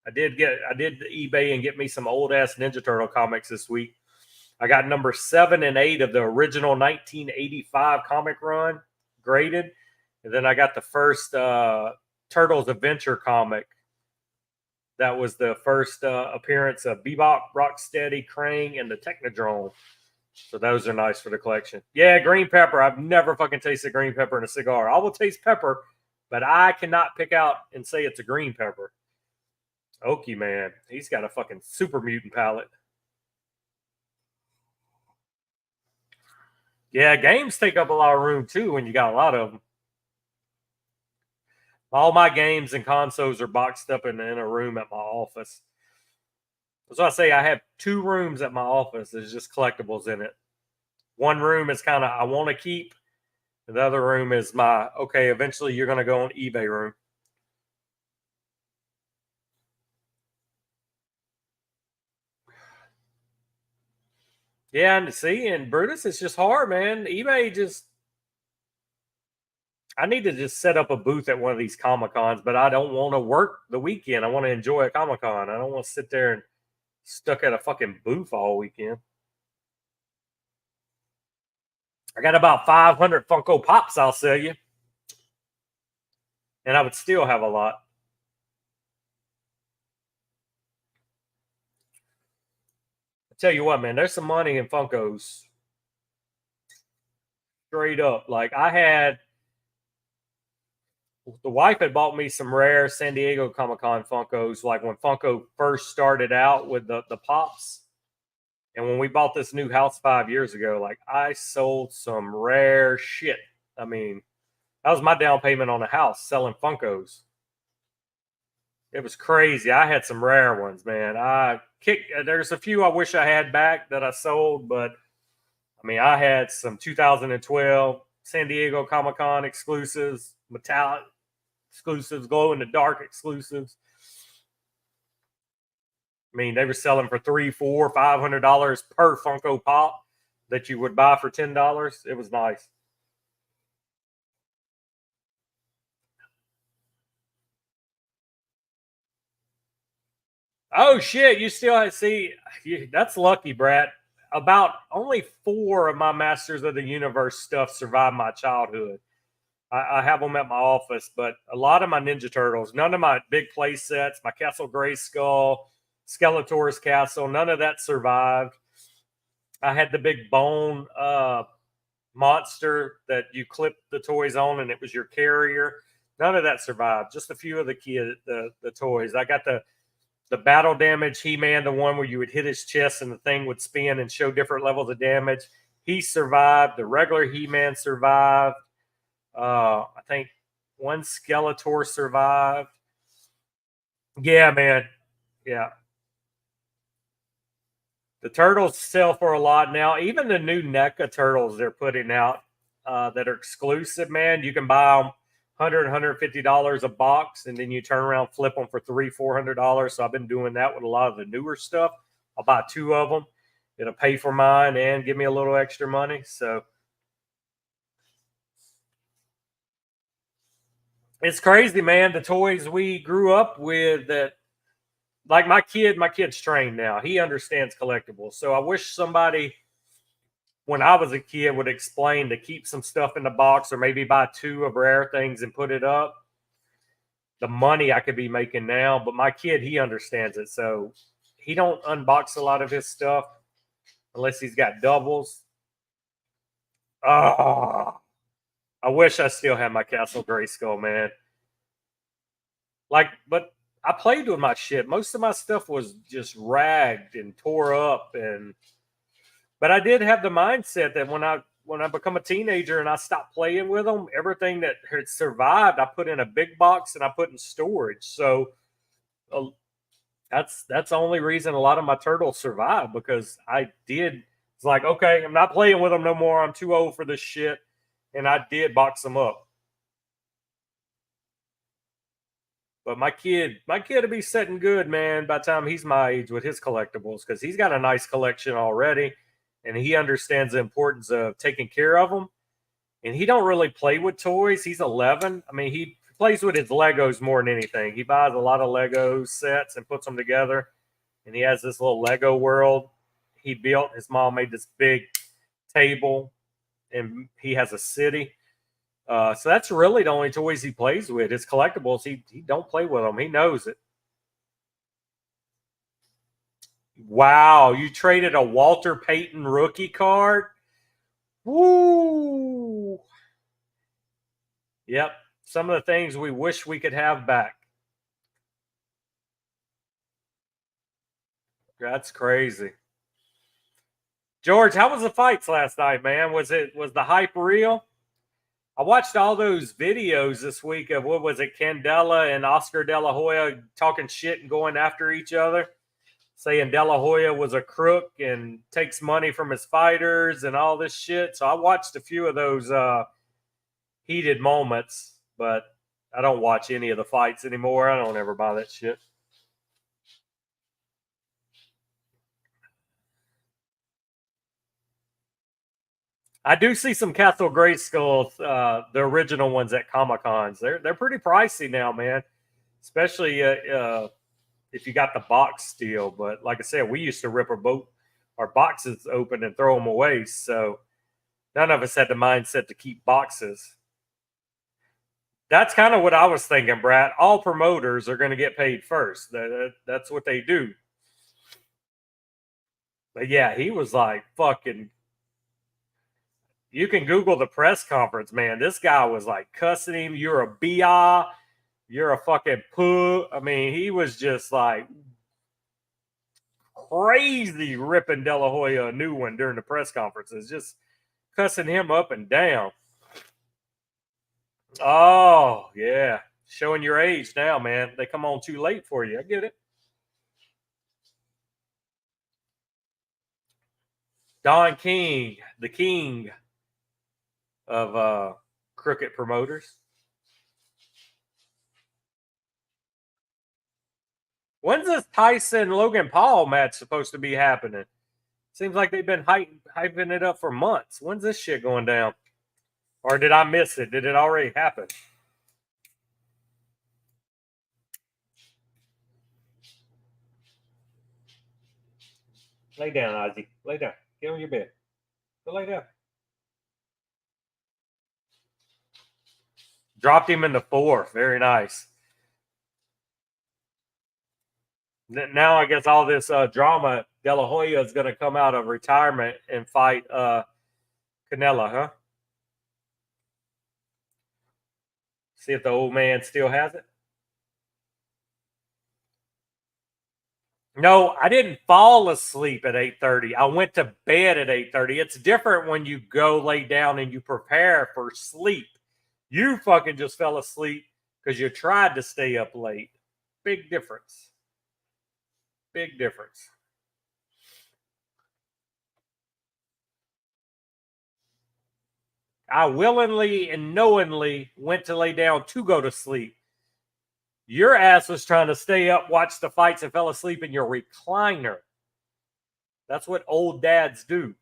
I did eBay and get me some old ass Ninja Turtle comics this week. I got number 7 and 8 of the original 1985 comic run graded, and then I got the first Turtles Adventure comic. That was the first appearance of Bebop, Rocksteady, Krang, and the Technodrome. So those are nice for the collection. Yeah, green pepper. I've never fucking tasted green pepper in a cigar. I will taste pepper, but I cannot pick out and say it's a green pepper. Oki, man, he's got a fucking super mutant palate. Yeah, games take up a lot of room too when you got a lot of them. All my games and consoles are boxed up in a room at my office. So I say I have 2 rooms at my office. There's just collectibles in it. One room is kind of I want to keep. The other room is my, okay, eventually you're going to go on eBay room. Yeah, and see, and Brutus, it's just hard, man. eBay just, I need to just set up a booth at one of these Comic Cons, but I don't want to work the weekend. I want to enjoy a Comic Con. I don't want to sit there and stuck at a fucking booth all weekend. I got about 500 Funko Pops I'll sell you. And I would still have a lot. I tell you what, man, there's some money in Funkos. Straight up. Like I had, the wife had bought me some rare San Diego Comic Con Funkos, like when Funko first started out with the Pops. And when we bought this new house 5 years ago, like I sold some rare shit. I mean, that was my down payment on a house selling Funkos. It was crazy. I had some rare ones, man. There's a few I wish I had back that I sold, but I mean, I had some 2012 San Diego Comic Con exclusives, metallic exclusives, glow in the dark exclusives. I mean, they were selling for $300, $400, $500 per Funko Pop that you would buy for $10. It was nice. Oh shit! You still see? That's lucky, Brad. About only 4 of my Masters of the Universe stuff survived my childhood. I have them at my office, but a lot of my Ninja Turtles, none of my big play sets, my Castle Grayskull, Skeletor's Castle, none of that survived. I had the big bone monster that you clipped the toys on, and it was your carrier. None of that survived. Just a few of the toys. I got the battle damage He-Man, the one where you would hit his chest and the thing would spin and show different levels of damage. He survived. The regular He-Man survived. I think one Skeletor survived. Yeah, man. Yeah. The turtles sell for a lot now. Even the new NECA turtles they're putting out that are exclusive, man. You can buy them $100, $150 a box, and then you turn around, flip them for $300, $400. So I've been doing that with a lot of the newer stuff. I'll buy 2 of them. It'll pay for mine and give me a little extra money. So it's crazy, man. The toys we grew up with that, like my kid's trained now. He understands collectibles. So I wish somebody, when I was a kid, would explain to keep some stuff in the box or maybe buy 2 of rare things and put it up. The money I could be making now, but my kid, he understands it. So he don't unbox a lot of his stuff unless he's got doubles. Oh, I wish I still had my Castle Grayskull, man. Like, but I played with my shit. Most of my stuff was just ragged and tore up, but I did have the mindset that when I become a teenager and I stopped playing with them, everything that had survived, I put in a big box and I put in storage. So that's the only reason a lot of my turtles survived, because I did. It's like, okay, I'm not playing with them no more. I'm too old for this shit, and I did box them up. But my kid will be sitting good, man, by the time he's my age with his collectibles, because he's got a nice collection already, and he understands the importance of taking care of them. And he don't really play with toys. He's 11. I mean, he plays with his Legos more than anything. He buys a lot of Lego sets and puts them together. And he has this little Lego world he built. His mom made this big table, and he has a city. So that's really the only toys he plays with. His collectibles, he don't play with them. He knows it. Wow, you traded a Walter Payton rookie card? Woo! Yep. Some of the things we wish we could have back. That's crazy. George, how was the fights last night, man? Was the hype real? I watched all those videos this week of, what was it, Candela and Oscar De La Hoya talking shit and going after each other. saying De La Hoya was a crook and takes money from his fighters and all this shit. So I watched a few of those heated moments, but I don't watch any of the fights anymore. I don't ever buy that shit. I do see some Castle Grayskulls, the original ones at Comic Cons. They're pretty pricey now, man. Especially if you got the box deal. But like I said, we used to rip our boxes open and throw them away. So none of us had the mindset to keep boxes. That's kind of what I was thinking, Brad. All promoters are going to get paid first. That's what they do. But yeah, he was like fucking. You can Google the press conference, man. This guy was like cussing him. You're a bi. You're a fucking poo. I mean, he was just like crazy ripping De La Hoya a new one during the press conferences, just cussing him up and down. Oh, yeah. Showing your age now, man. They come on too late for you. I get it. Don King, the king of crooked promoters. When's this Tyson Logan Paul match supposed to be happening? Seems like they've been hyping it up for months. When's this shit going down? Or did I miss it? Did it already happen? Lay down, Ozzy. Lay down. Get on your bed. Go lay down. Dropped him in the fourth. Very nice. Now I guess all this drama, De La Hoya is going to come out of retirement and fight Canelo, huh? See if the old man still has it. No, I didn't fall asleep at 8:30. I went to bed at 8:30. It's different when you go lay down and you prepare for sleep. You fucking just fell asleep because you tried to stay up late. Big difference. Big difference. I willingly and knowingly went to lay down to go to sleep. Your ass was trying to stay up, watch the fights, and fell asleep in your recliner. That's what old dads do.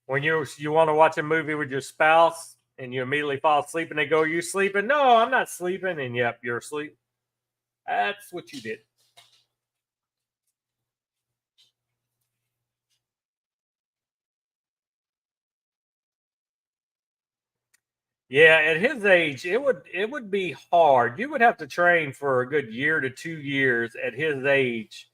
When you want to watch a movie with your spouse and you immediately fall asleep and they go, "You sleeping?" No, I'm not sleeping. And yep, you're asleep. That's what you did. Yeah, at his age, it would be hard. You would have to train for a good year to 2 years at his age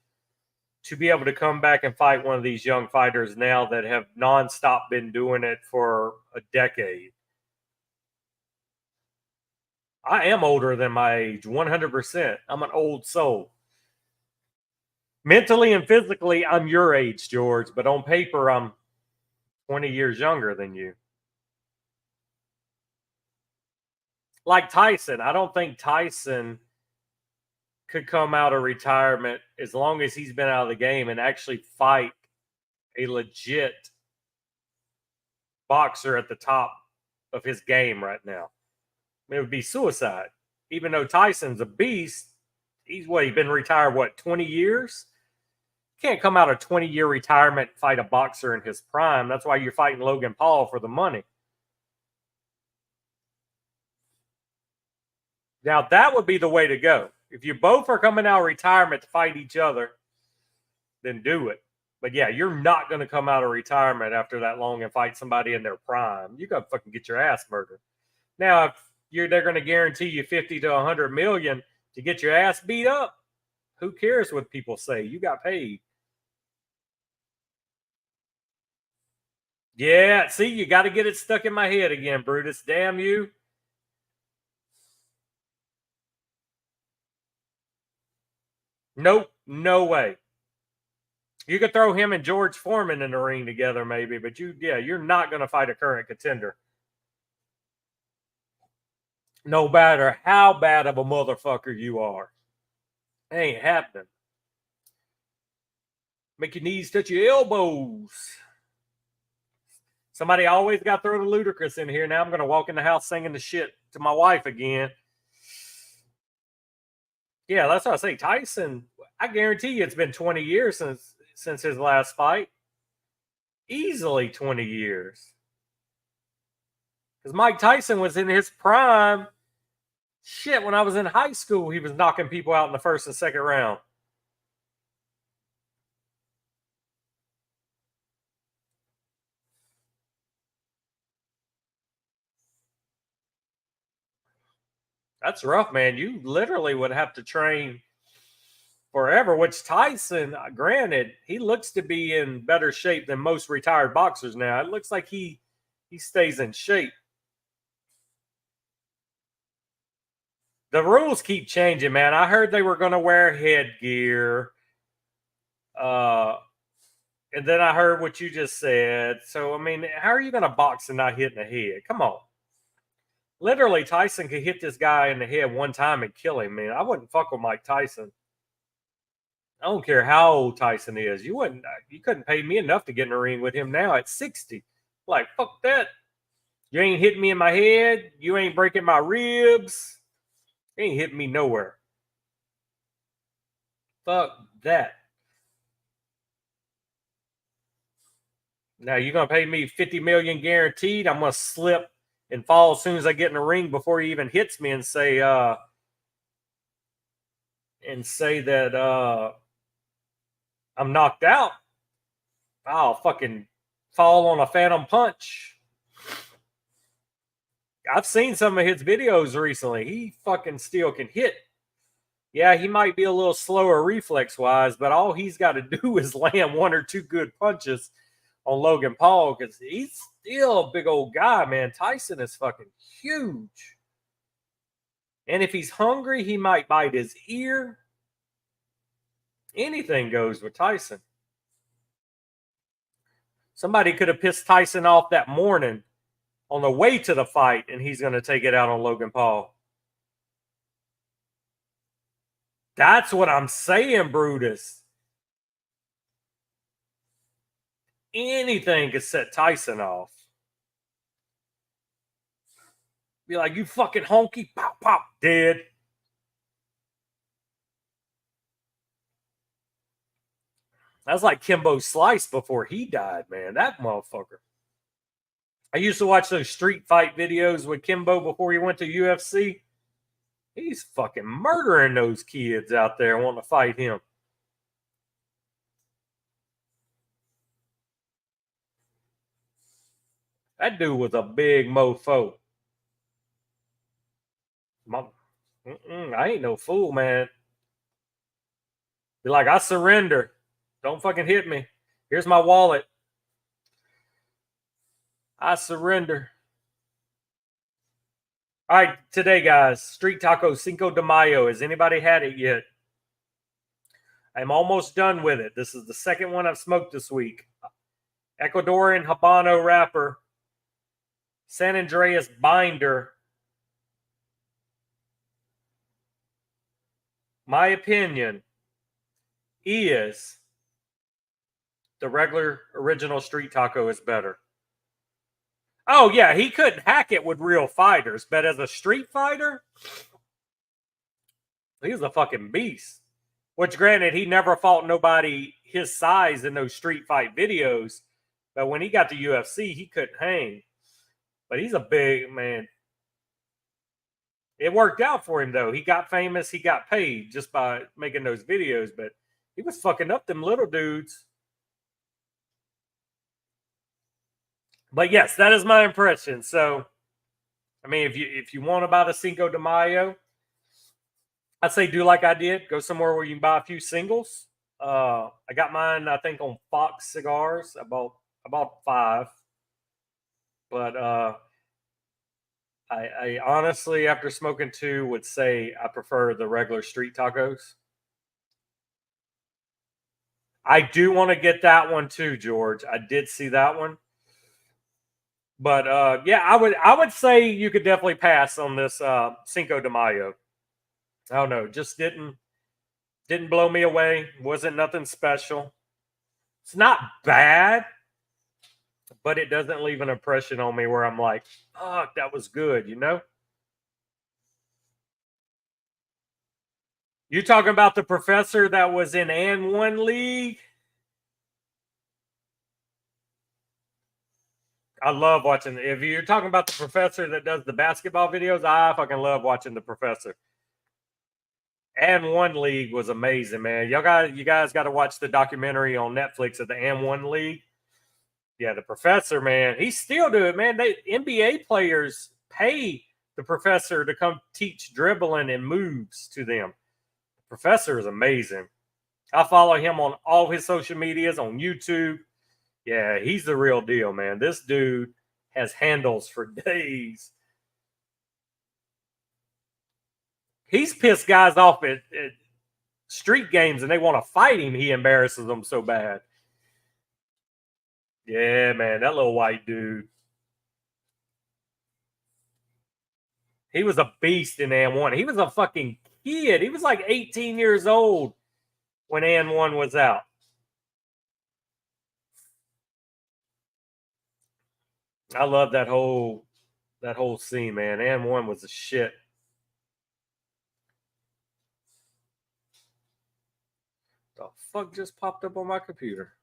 to be able to come back and fight one of these young fighters now that have nonstop been doing it for a decade. I am older than my age, 100%. I'm an old soul. Mentally and physically, I'm your age, George, but on paper, I'm 20 years younger than you. Like Tyson, I don't think Tyson could come out of retirement as long as he's been out of the game and actually fight a legit boxer at the top of his game right now. It would be suicide. Even though Tyson's a beast, he's been retired, 20 years? Can't come out of 20-year retirement and fight a boxer in his prime. That's why you're fighting Logan Paul for the money. Now, that would be the way to go. If you both are coming out of retirement to fight each other, then do it. But yeah, you're not going to come out of retirement after that long and fight somebody in their prime. You're going to fucking get your ass murdered. Now, if they're going to guarantee you 50 to 100 million to get your ass beat up, who cares what people say? You got paid. Yeah, see, you got to get it stuck in my head again, Brutus. Damn you. Nope, no way. You could throw him and George Foreman in the ring together, maybe, but you're not going to fight a current contender. No matter how bad of a motherfucker you are. Ain't happening. Make your knees touch your elbows. Somebody always got to throw the ludicrous in here. Now I'm going to walk in the house singing the shit to my wife again. Yeah, that's what I say. Tyson, I guarantee you it's been 20 years since his last fight. Easily 20 years. Because Mike Tyson was in his prime. Shit, when I was in high school, he was knocking people out in the first and second round. That's rough, man. You literally would have to train forever, which Tyson, granted, he looks to be in better shape than most retired boxers now. It looks like he stays in shape. The rules keep changing, man. I heard they were going to wear headgear. And then I heard what you just said. So, I mean, how are you going to box and not hit in the head? Come on. Literally, Tyson could hit this guy in the head one time and kill him, man. I wouldn't fuck with Mike Tyson. I don't care how old Tyson is. You couldn't pay me enough to get in the ring with him now at 60. Like, fuck that. You ain't hitting me in my head. You ain't breaking my ribs. You ain't hitting me nowhere. Fuck that. Now you're gonna pay me $50 million guaranteed. I'm gonna slip and fall as soon as I get in the ring before he even hits me and say that I'm knocked out. I'll fucking fall on a phantom punch. I've seen some of his videos recently. He fucking still can hit. Yeah, he might be a little slower reflex wise, but all he's got to do is land one or two good punches on Logan Paul because he's still a big old guy, man. Tyson is fucking huge. And if he's hungry, he might bite his ear. Anything goes with Tyson. Somebody could have pissed Tyson off that morning on the way to the fight, and he's going to take it out on Logan Paul. That's what I'm saying, Brutus. Anything could set Tyson off. Be like, you fucking honky, pop, pop, dead. That's like Kimbo Slice before he died, man. That motherfucker. I used to watch those street fight videos with Kimbo before he went to UFC. He's fucking murdering those kids out there wanting to fight him. That dude was a big mofo. I ain't no fool, man. Be like, I surrender. Don't fucking hit me. Here's my wallet. I surrender. All right, today, guys, street taco Cinco de Mayo. Has anybody had it yet? I'm almost done with it. This is the second one I've smoked this week. Ecuadorian Habano wrapper, San Andreas binder. My opinion is the regular original street taco is better. Oh, yeah, he couldn't hack it with real fighters, but as a street fighter, he's a fucking beast. Which, granted, he never fought nobody his size in those street fight videos, but when he got to UFC, he couldn't hang. But he's a big man. It worked out for him, though. He got famous. He got paid just by making those videos, but he was fucking up them little dudes. But yes, that is my impression. So, I mean, if you want to buy the Cinco de Mayo, I'd say do like I did. Go somewhere where you can buy a few singles. I got mine, I think, on Fox Cigars. I bought 5. But I honestly, after smoking 2, would say I prefer the regular street tacos. I do want to get that one too, George. I did see that one. But yeah, I would say you could definitely pass on this Cinco de Mayo. I don't know, just didn't Didn't blow me away. Wasn't nothing special. It's not bad, but it doesn't leave an impression on me where I'm like, fuck, that was good, you know? You talking about the professor that was in and one league? I love watching. If you're talking about the professor that does the basketball videos, I fucking love watching the professor. And One League was amazing, man. You guys got to watch the documentary on Netflix of the And One League. Yeah, the professor, man, he still do it, man. NBA players pay the professor to come teach dribbling and moves to them. The professor is amazing. I follow him on all his social medias on YouTube. Yeah, he's the real deal, man. This dude has handles for days. He's pissed guys off at street games and they want to fight him. He embarrasses them so bad. Yeah, man, that little white dude. He was a beast in And One. He was a fucking kid. He was like 18 years old when And One was out. I love that whole scene, man. And One was a shit. The fuck just popped up on my computer?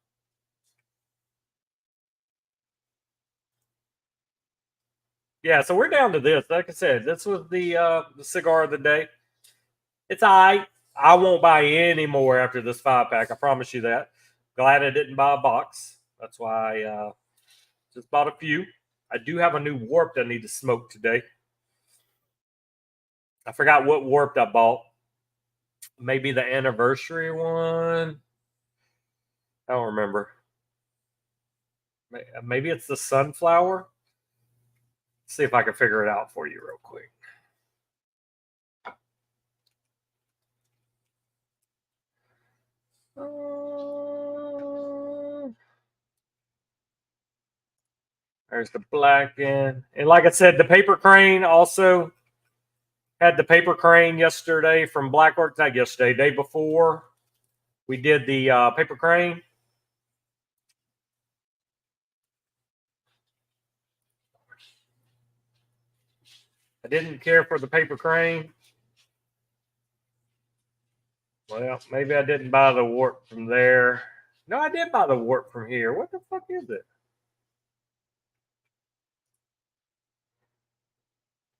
Yeah, so we're down to this. Like I said, this was the cigar of the day. It's all right. I won't buy any more after this 5-pack. I promise you that. Glad I didn't buy a box. That's why I just bought a few. I do have a new warped I need to smoke today. I forgot what warped I bought. Maybe the anniversary one. I don't remember. Maybe it's the sunflower. Let's see if I can figure it out for you real quick. There's the black end. And like I said, the paper crane also had the paper crane yesterday from Blackworks. Not yesterday, day before. We did the paper crane. I didn't care for the paper crane. Well, maybe I didn't buy the wart from there. No, I did buy the wart from here. What the fuck is it?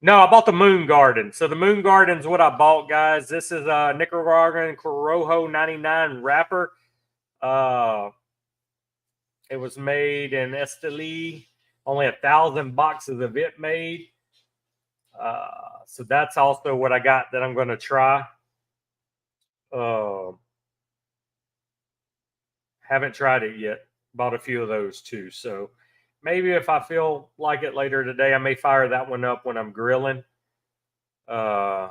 No, I bought the Moon Garden. So the Moon Garden's what I bought, guys. This is a Nicaraguan Corojo 99 wrapper. It was made in Esteli. Only 1,000 boxes of it made. So that's also what I got that I'm going to try. Haven't tried it yet. Bought a few of those too. So maybe if I feel like it later today, I may fire that one up when I'm grilling. Yeah,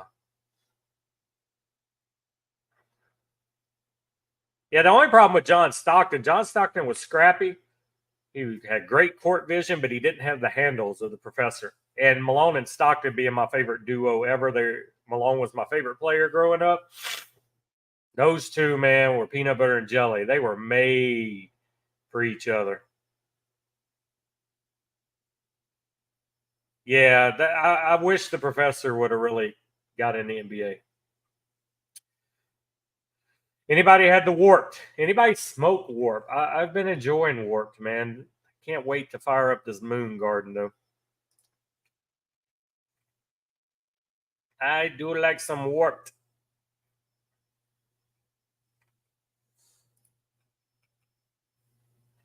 the only problem with John Stockton was scrappy. He had great court vision, but he didn't have the handles of the professor. And Malone and Stockton being my favorite duo ever. Malone was my favorite player growing up. Those two, man, were peanut butter and jelly. They were made for each other. Yeah, I wish the professor would have really got in the NBA. Anybody had the warped? Anybody smoke warp? I've been enjoying warped, man. Can't wait to fire up this Moon Garden, though. I do like some warped.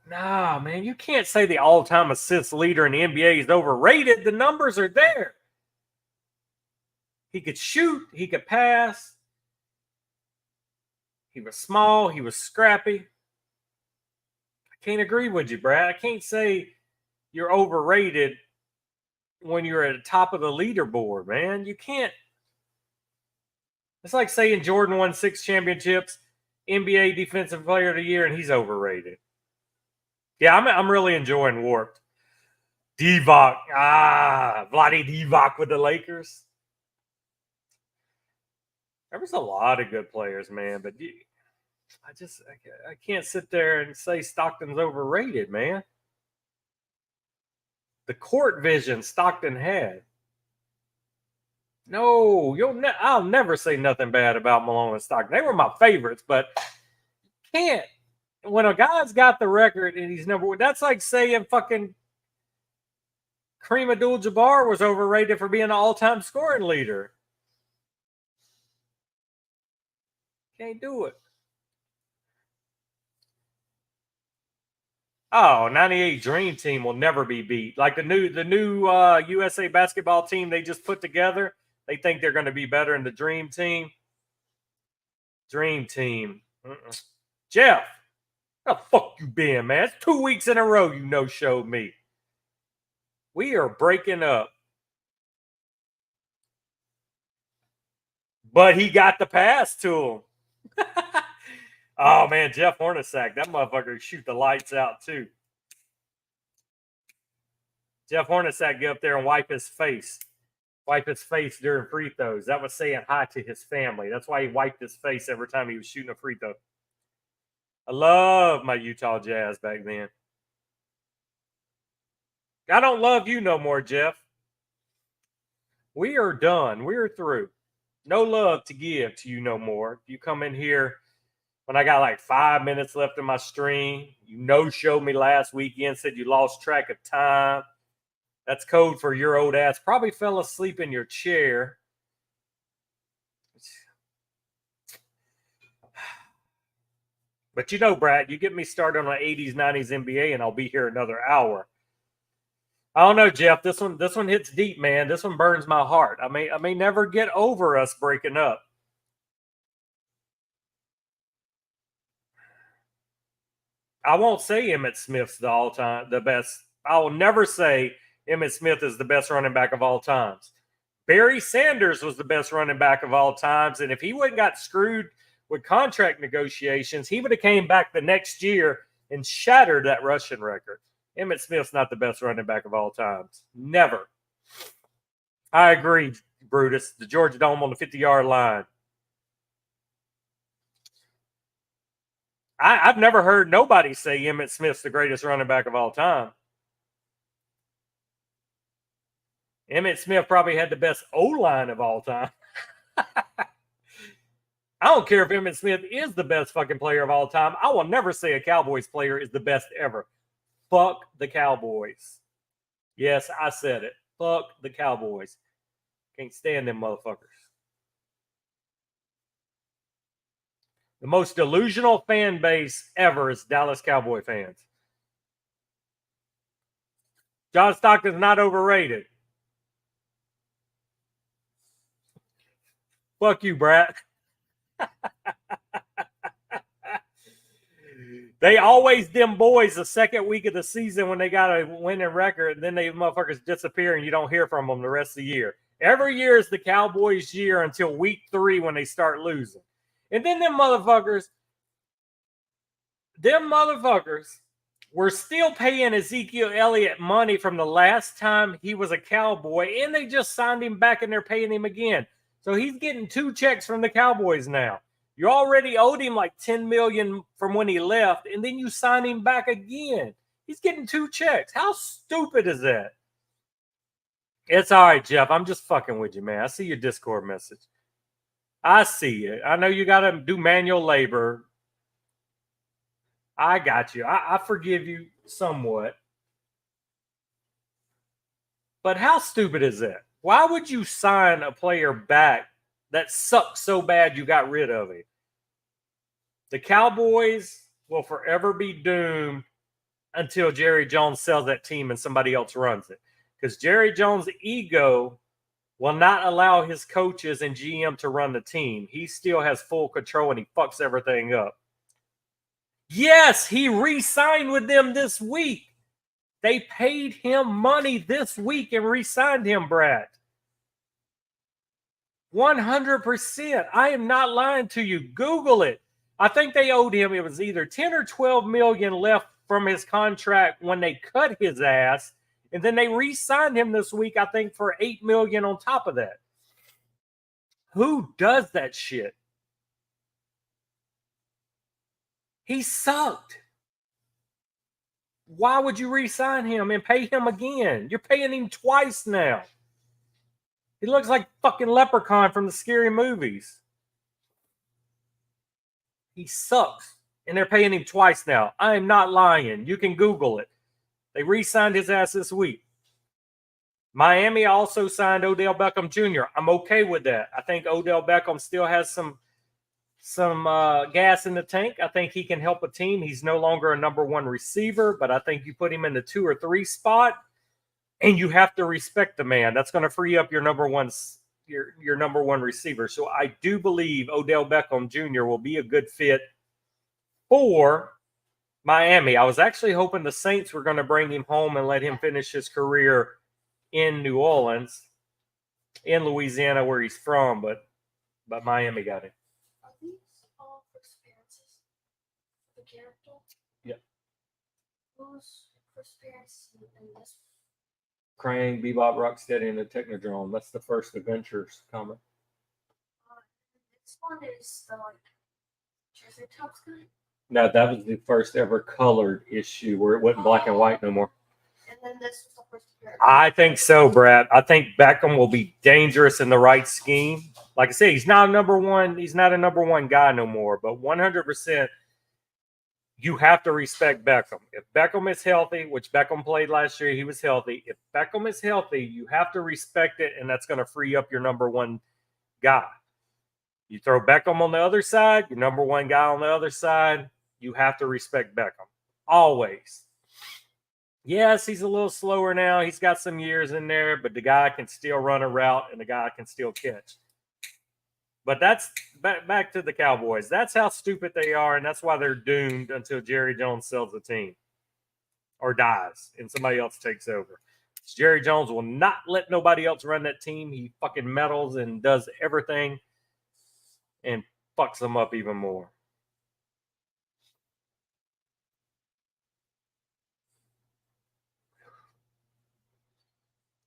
Nah, man, you can't say the all-time assist leader in the NBA is overrated. The numbers are there. He could shoot. He could pass. He was small. He was scrappy. I can't agree with you, Brad. I can't say you're overrated when you're at the top of the leaderboard, man. You can't. It's like saying Jordan won 6 championships, NBA Defensive Player of the Year, and he's overrated. Yeah, I'm really enjoying Warped. Divac. Vlade Divac with the Lakers. There was a lot of good players, man, but I can't sit there and say Stockton's overrated, man. The court vision Stockton had. No, I'll never say nothing bad about Malone and Stockton. They were my favorites, but can't. When a guy's got the record and he's number one, that's like saying fucking Kareem Abdul-Jabbar was overrated for being an all-time scoring leader. Can't do it. Oh, 98 Dream Team will never be beat. Like the new USA basketball team they just put together, they think they're going to be better than the Dream Team. Dream Team. Jeff, how the fuck you been, man? It's 2 weeks in a row you no-showed me. We are breaking up. But he got the pass to him. Oh, man, Jeff Hornacek. That motherfucker shoot the lights out, too. Jeff Hornacek get up there and wipe his face. Wipe his face during free throws. That was saying hi to his family. That's why he wiped his face every time he was shooting a free throw. I love my Utah Jazz back then. I don't love you no more, Jeff. We are done. We're through. No love to give to you no more. You come in here when I got like 5 minutes left in my stream. You no-showed me last weekend, said you lost track of time. That's code for your old ass. Probably fell asleep in your chair. But you know, Brad, you get me started on the 80s, 90s NBA, and I'll be here another hour. I don't know, Jeff. This one hits deep, man. This one burns my heart. I may never get over us breaking up. I won't say Emmitt Smith's the best. I will never say Emmitt Smith is the best running back of all times. Barry Sanders was the best running back of all times, and if he wouldn't got screwed with contract negotiations, he would have came back the next year and shattered that rushing record. Emmitt Smith's not the best running back of all times. Never. I agree, Brutus. The Georgia Dome on the 50-yard line. I've never heard nobody say Emmitt Smith's the greatest running back of all time. Emmitt Smith probably had the best O-line of all time. I don't care if Emmitt Smith is the best fucking player of all time. I will never say a Cowboys player is the best ever. Fuck the Cowboys. Yes, I said it. Fuck the Cowboys. Can't stand them motherfuckers. The most delusional fan base ever is Dallas Cowboy fans. John Stockton's not overrated. Fuck you, Brad. They always them boys the second week of the season when they got a winning record, and then they motherfuckers disappear and you don't hear from them the rest of the year. Every year is the Cowboys' year until week 3 when they start losing. And then them motherfuckers were still paying Ezekiel Elliott money from the last time he was a Cowboy, and they just signed him back and they're paying him again. So he's getting 2 checks from the Cowboys now. You already owed him like $10 million from when he left, and then you sign him back again. He's getting 2 checks. How stupid is that? It's all right, Jeff. I'm just fucking with you, man. I see your Discord message. I see it. I know you got to do manual labor. I got you. I forgive you somewhat. But how stupid is that? Why would you sign a player back that sucks so bad you got rid of it? The Cowboys will forever be doomed until Jerry Jones sells that team and somebody else runs it. Because Jerry Jones' ego will not allow his coaches and GM to run the team. He still has full control and he fucks everything up. Yes, he re-signed with them this week. They paid him money this week and re-signed him, Brad. 100%. I am not lying to you. Google it. I think they owed him, it was either 10 or 12 million left from his contract when they cut his ass. And then they re-signed him this week, I think, for $8 million on top of that. Who does that shit? He sucked. Why would you re-sign him and pay him again? You're paying him twice now. He looks like fucking Leprechaun from the scary movies. He sucks. And they're paying him twice now. I am not lying. You can Google it. They re-signed his ass this week. Miami also signed Odell Beckham Jr. I'm okay with that. I think Odell Beckham still has some gas in the tank. I think he can help a team. He's no longer a number one receiver, but I think you put him in the 2 or 3 spot, and you have to respect the man. That's going to free up your number one receiver. So I do believe Odell Beckham Jr. will be a good fit for Miami. I was actually hoping the Saints were going to bring him home and let him finish his career in New Orleans, in Louisiana, where he's from, but Miami got him. Are these all first appearances for the character? Yeah. Who's first appearance in this? Crane, Bebop, Rocksteady, and the Technodrome. That's the first Adventures comic. This one is the Triceratops guy. No, that was the first ever colored issue where it wasn't black and white no more. And then this was the first appearance. I think so, Brad. I think Beckham will be dangerous in the right scheme. Like I said, he's not a number one guy no more, but 100%. You have to respect Beckham. If Beckham is healthy, which Beckham played last year, he was healthy. If Beckham is healthy, you have to respect it, and that's going to free up your number one guy. You throw Beckham on the other side, your number one guy on the other side, you have to respect Beckham. Always. Yes, he's a little slower now. He's got some years in there, but the guy can still run a route, and the guy can still catch. But that's back to the Cowboys. That's how stupid they are, and that's why they're doomed until Jerry Jones sells the team or dies and somebody else takes over. Jerry Jones will not let nobody else run that team. He fucking meddles and does everything and fucks them up even more.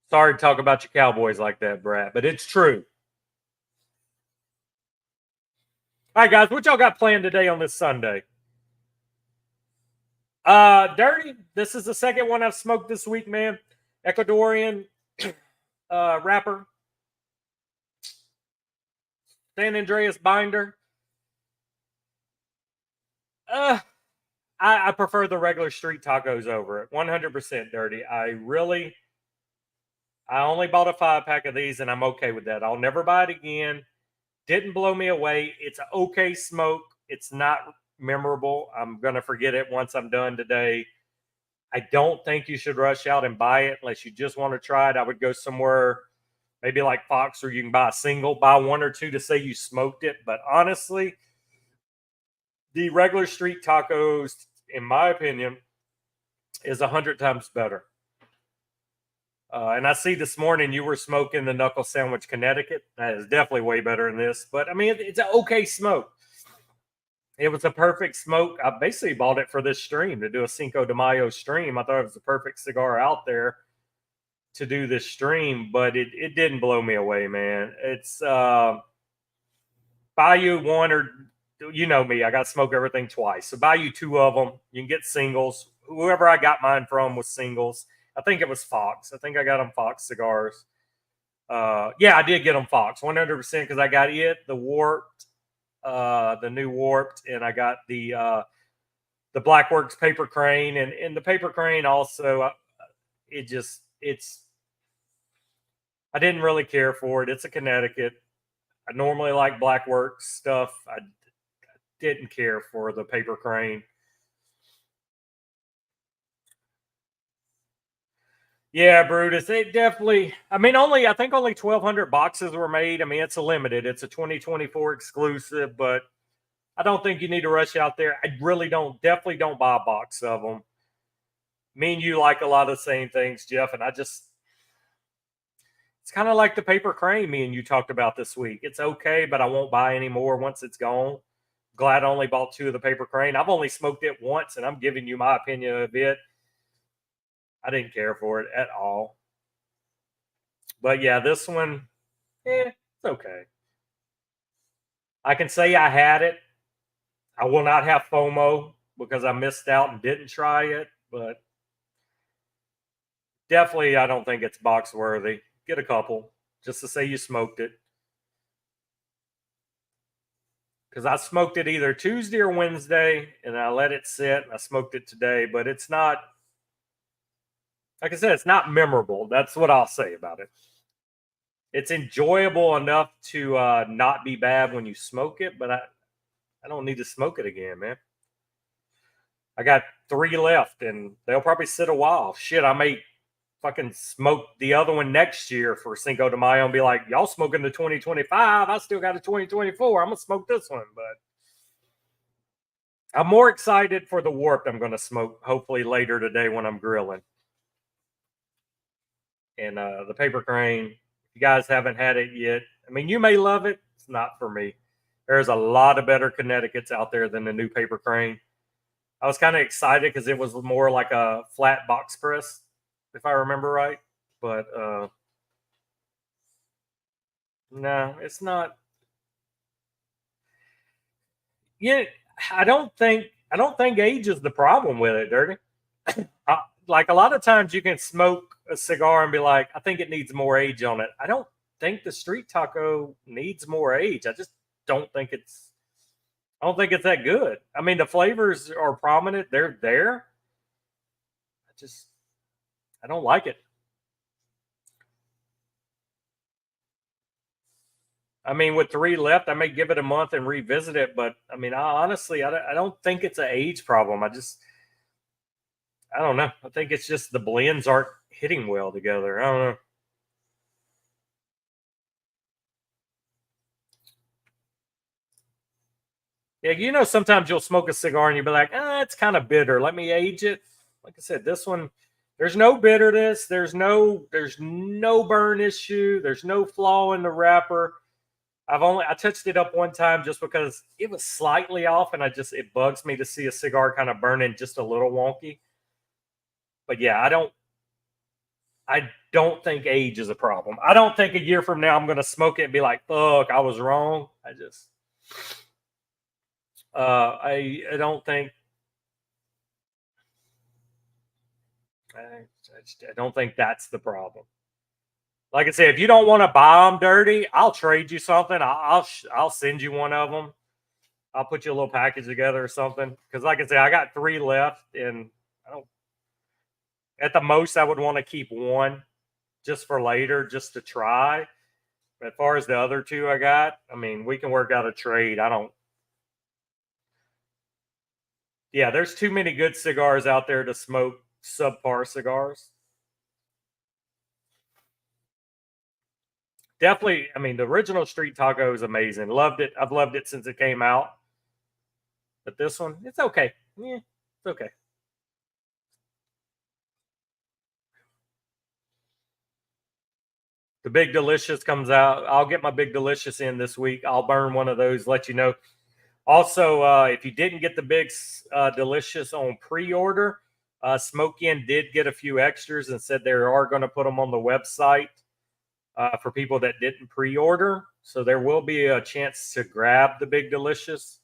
Sorry to talk about your Cowboys like that, Brad, but it's true. All right, guys, what y'all got planned today on this Sunday? Dirty. This is the second one I've smoked this week, man. Ecuadorian wrapper. San Andreas binder. I prefer the regular street tacos over it. 100% dirty. I only bought a 5-pack of these, and I'm okay with that. I'll never buy it again. Didn't blow me away. It's an okay smoke. It's not memorable. I'm going to forget it once I'm done today. I don't think you should rush out and buy it unless you just want to try it. I would go somewhere maybe like Fox where you can buy a single, buy 1 or 2 to say you smoked it. But honestly, the regular street tacos, in my opinion, is 100 times better. And I see this morning you were smoking the Knuckle Sandwich Connecticut. That is definitely way better than this. But, I mean, it's an okay smoke. It was a perfect smoke. I basically bought it for this stream to do a Cinco de Mayo stream. I thought it was the perfect cigar out there to do this stream, but it didn't blow me away, man. It's buy you 1 or, you know me, I got to smoke everything twice. So buy you 2 of them. You can get singles. Whoever I got mine from was singles. I think it was Fox. I think I got them Fox cigars. Yeah, I did get them Fox 100% because I got it, the Warped, the new Warped, and I got the Blackworks Paper Crane, and the Paper Crane also. I didn't really care for it. It's a Connecticut. I normally like Blackworks stuff. I didn't care for the Paper Crane. Yeah, Brutus. It definitely. I mean, I think only 1,200 boxes were made. I mean, it's a limited. It's a 2024 exclusive, but I don't think you need to rush out there. I really don't. Definitely don't buy a box of them. Me and you like a lot of the same things, Jeff, and it's kind of like the Paper Crane me and you talked about this week. It's okay, but I won't buy any more once it's gone. Glad I only bought 2 of the Paper Crane. I've only smoked it once, and I'm giving you my opinion of it. I didn't care for it at all. But yeah, this one, it's okay. I can say I had it. I will not have FOMO because I missed out and didn't try it, but definitely I don't think it's box worthy. Get a couple just to say you smoked it. Because I smoked it either Tuesday or Wednesday and I let it sit and I smoked it today, but it's not, like I said, it's not memorable. That's what I'll say about it. It's enjoyable enough to not be bad when you smoke it, but I don't need to smoke it again, man. I got 3 left and they'll probably sit a while. Shit, I may fucking smoke the other one next year for Cinco de Mayo and be like, y'all smoking the 2025. I still got a 2024. I'm going to smoke this one, but I'm more excited for the warped I'm going to smoke hopefully later today when I'm grilling. And the paper crane, if you guys haven't had it yet, I mean, you may love it. It's not for me. There's a lot of better Connecticut's out there than the new paper crane. I was kind of excited because it was more like a flat box press, if I remember right. But no, it's not. Yeah, I don't think age is the problem with it, Dirty. Like a lot of times you can smoke a cigar and be like, I think it needs more age on it. I don't think the street taco needs more age. I just don't think it's that good. I mean, the flavors are prominent. They're there. I don't like it. I mean, with 3 left, I may give it a month and revisit it. But I mean, honestly, I don't think it's an age problem. I don't know. I think it's just the blends aren't hitting well together. I don't know. Yeah, sometimes you'll smoke a cigar and you'll be like, it's kind of bitter. Let me age it. Like I said, this one, there's no bitterness. There's no burn issue. There's no flaw in the wrapper. I touched it up one time just because it was slightly off, and it bugs me to see a cigar kind of burning just a little wonky. But yeah, I don't think age is a problem. I don't think a year from now I'm going to smoke it and be like, fuck, I was wrong. I don't think. I don't think that's the problem. Like I said, if you don't want to buy them dirty, I'll trade you something. I'll send you one of them. I'll put you a little package together or something. Because like I said, I got 3 left, and I don't. At the most, I would want to keep one just for later, just to try. But as far as the other 2 I got, I mean, we can work out a trade. I don't. Yeah, there's too many good cigars out there to smoke subpar cigars. Definitely, I mean, the original Street Taco is amazing. Loved it. I've loved it since it came out. But this one, it's okay. Yeah, it's okay. The Big Delicious comes out. I'll get my Big Delicious in this week. I'll burn one of those, let you know. Also, if you didn't get the Big Delicious on pre-order, Smoke Inn did get a few extras and said they are going to put them on the website for people that didn't pre-order. So there will be a chance to grab the Big Delicious.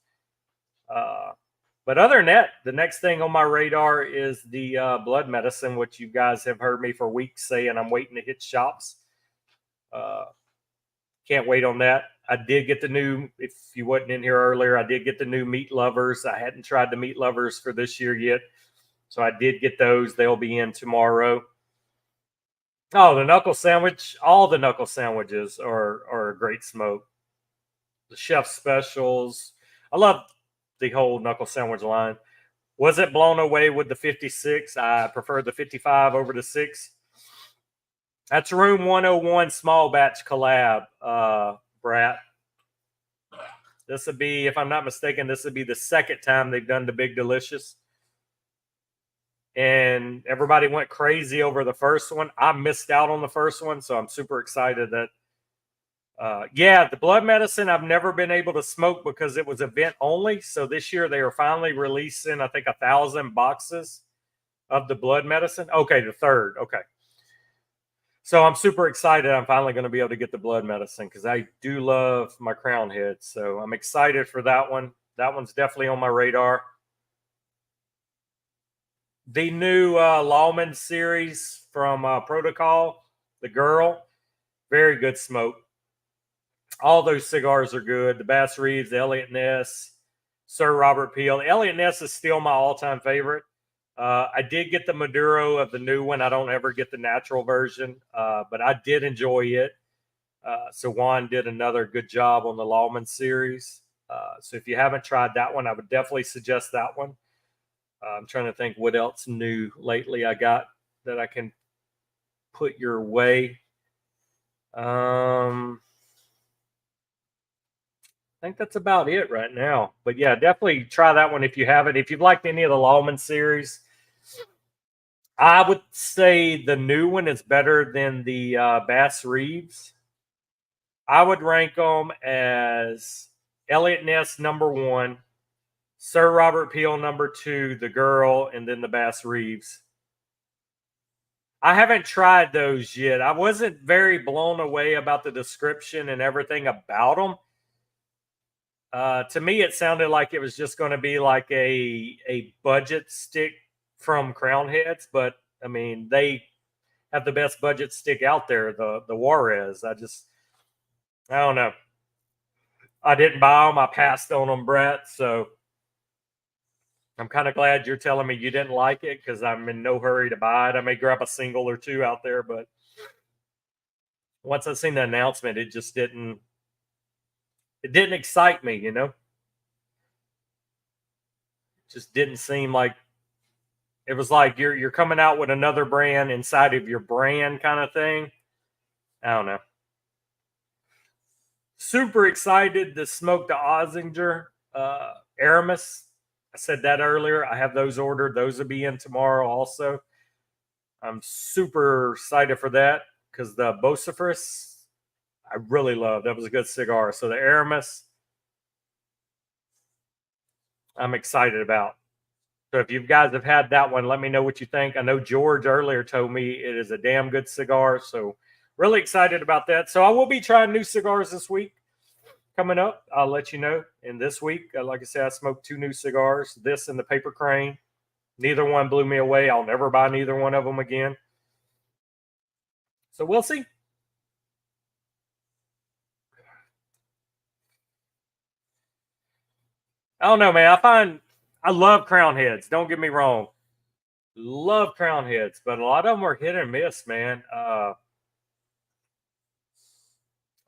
But other than that, the next thing on my radar is the blood medicine, which you guys have heard me for weeks saying I'm waiting to hit shops. Can't wait on that. I did get the new, if you wasn't in here earlier, I did get the new meat lovers. I hadn't tried the meat lovers for this year yet. So I did get those. They'll be in tomorrow. Oh, the knuckle sandwich. All the knuckle sandwiches are a great smoke. The chef specials. I love the whole knuckle sandwich line. Was it blown away with the 56? I prefer the 55 over the 6. That's Room 101 small batch collab, Brat. This would be, if I'm not mistaken, this would be the second time they've done the Big Delicious. And everybody went crazy over the first one. I missed out on the first one, so I'm super excited that the blood medicine I've never been able to smoke because it was event only. So this year they are finally releasing, I think, 1,000 boxes of the blood medicine. Okay, the third. Okay. So I'm super excited. I'm finally going to be able to get the blood medicine because I do love my crown heads. So I'm excited for that one. That one's definitely on my radar. The new Lawman series from Protocol, the girl, very good smoke. All those cigars are good. The Bass Reeves, the Elliott Ness, Sir Robert Peel. Elliott Ness is still my all-time favorite. I did get the Maduro of the new one. I don't ever get the natural version, but I did enjoy it. So Juan did another good job on the Lawman series. So if you haven't tried that one, I would definitely suggest that one. I'm trying to think what else new lately I got that I can put your way. I think that's about it right now. But yeah, definitely try that one if you haven't. If you've liked any of the Lawman series, I would say the new one is better than the Bass Reeves. I would rank them as Elliott Ness #1, Sir Robert Peel #2, the girl, and then the Bass Reeves. I haven't tried those yet. I wasn't very blown away about the description and everything about them. To me, it sounded like it was just going to be like a budget stick from Crown Heads, but I mean, they have the best budget stick out there, the Juarez. I don't know. I didn't buy them. I passed on them, Brett. So I'm kind of glad you're telling me you didn't like it because I'm in no hurry to buy it. I may grab a single or two out there, but once I seen the announcement, it just didn't excite me, you know? Just didn't seem like it was like you're coming out with another brand inside of your brand kind of thing. I don't know. Super excited to smoke the Ozinger Aramis. I said that earlier. I have those ordered. Those will be in tomorrow also. I'm super excited for that because the Bociferous, I really love. That was a good cigar. So the Aramis, I'm excited about. So if you guys have had that one, let me know what you think. I know George earlier told me it is a damn good cigar. So really excited about that. So I will be trying new cigars this week coming up. I'll let you know. And this week, like I said, I smoked 2 new cigars, this and the Paper Crane. Neither one blew me away. I'll never buy neither one of them again. So we'll see. I don't know, man. I love Crown Heads. Don't get me wrong. Love Crown Heads, but a lot of them are hit and miss, man. I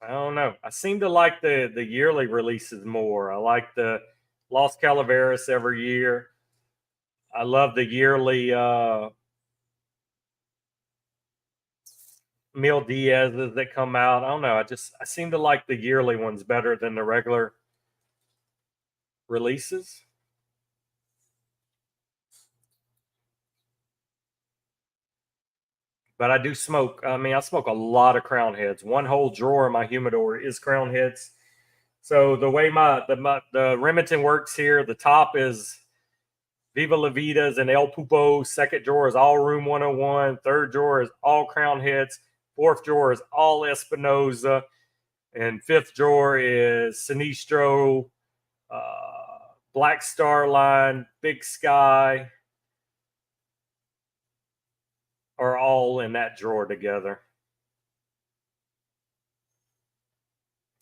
don't know. I seem to like the yearly releases more. I like the Los Calaveras every year. I love the yearly Mil Diaz's that come out. I don't know. I seem to like the yearly ones better than the regular releases. But I do smoke. I mean, I smoke a lot of Crown Heads. One whole drawer in my humidor is Crown Heads. So the way the Remington works here, the top is Viva La Vidas and El Pupo. Second drawer is all Room 101. Third drawer is all Crown Heads. Fourth drawer is all Espinosa. And fifth drawer is Sinistro, Black Star Line, Big Sky, are all in that drawer together.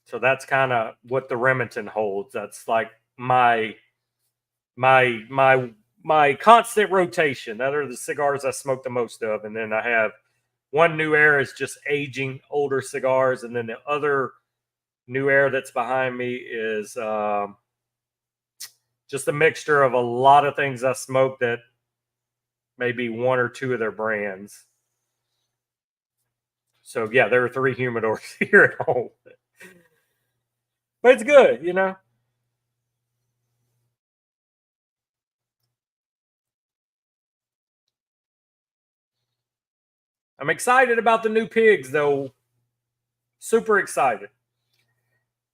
So that's kind of what the Remington holds. That's like my constant rotation. That are the cigars I smoke the most of. And then I have one New Era is just aging older cigars. And then the other New Era that's behind me is just a mixture of a lot of things I smoke that maybe 1 or 2 of their brands. So yeah, there are 3 humidors here at home. But it's good, you know. I'm excited about the new pigs, though. Super excited.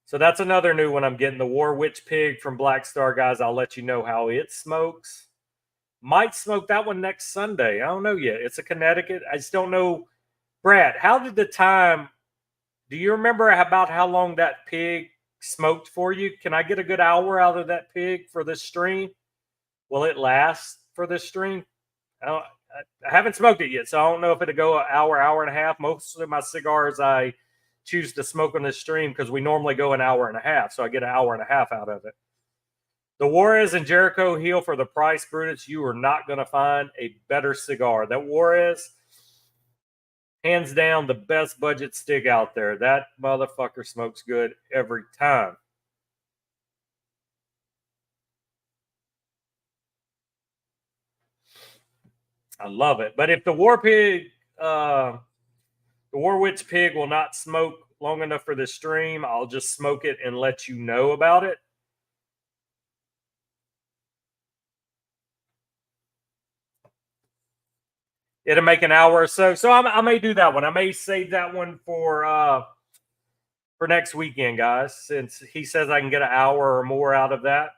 So that's another new one I'm getting. The War Witch pig from Black Star, guys. I'll let you know how it smokes. Might smoke that one next Sunday. I don't know yet. It's a Connecticut. I just don't know Brad, how did the time? Do you remember about how long that pig smoked for you? Can I get a good hour out of that pig for this stream? Will it last for this stream? I haven't smoked it yet, so I don't know if it'll go an hour, hour and a half. Most of my cigars I choose to smoke on this stream because we normally go an hour and a half, so I get an hour and a half out of it. The Juarez and Jericho Heel for the price, Brutus. You are not going to find a better cigar. That Juarez, hands down, the best budget stick out there. That motherfucker smokes good every time. I love it. But if the the Warwitch pig will not smoke long enough for this stream, I'll just smoke it and let you know about it. It'll make an hour or so. So I may do that one. I may save that one for next weekend, guys, since he says I can get an hour or more out of that.